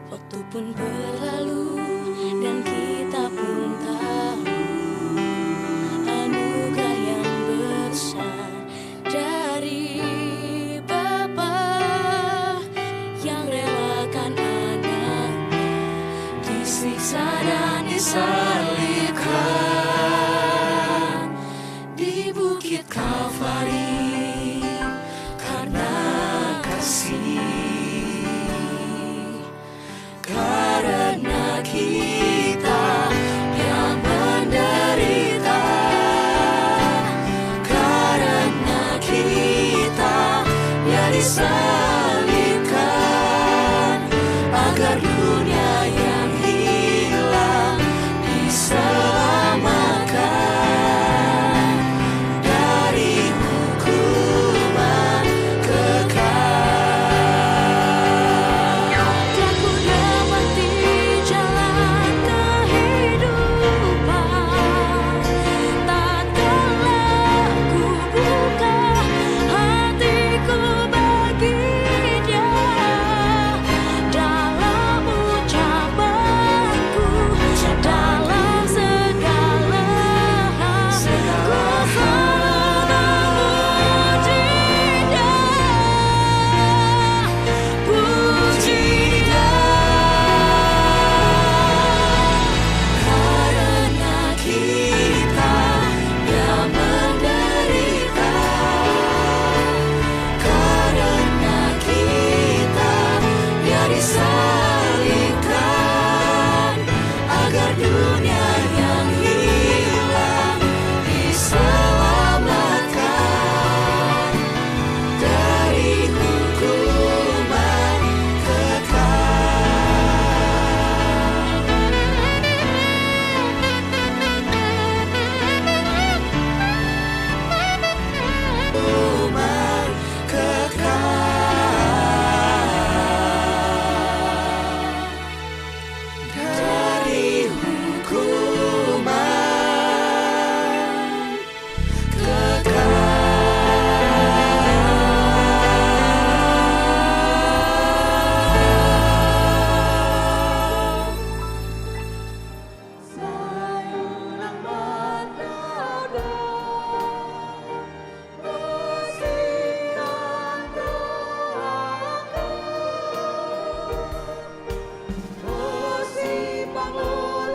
Waktu pun berlalu dan kita pun tahu anugerah yang besar dari Bapa yang relakan anaknya disiksa dan disalibkan di Bukit Kalvari karena kasih.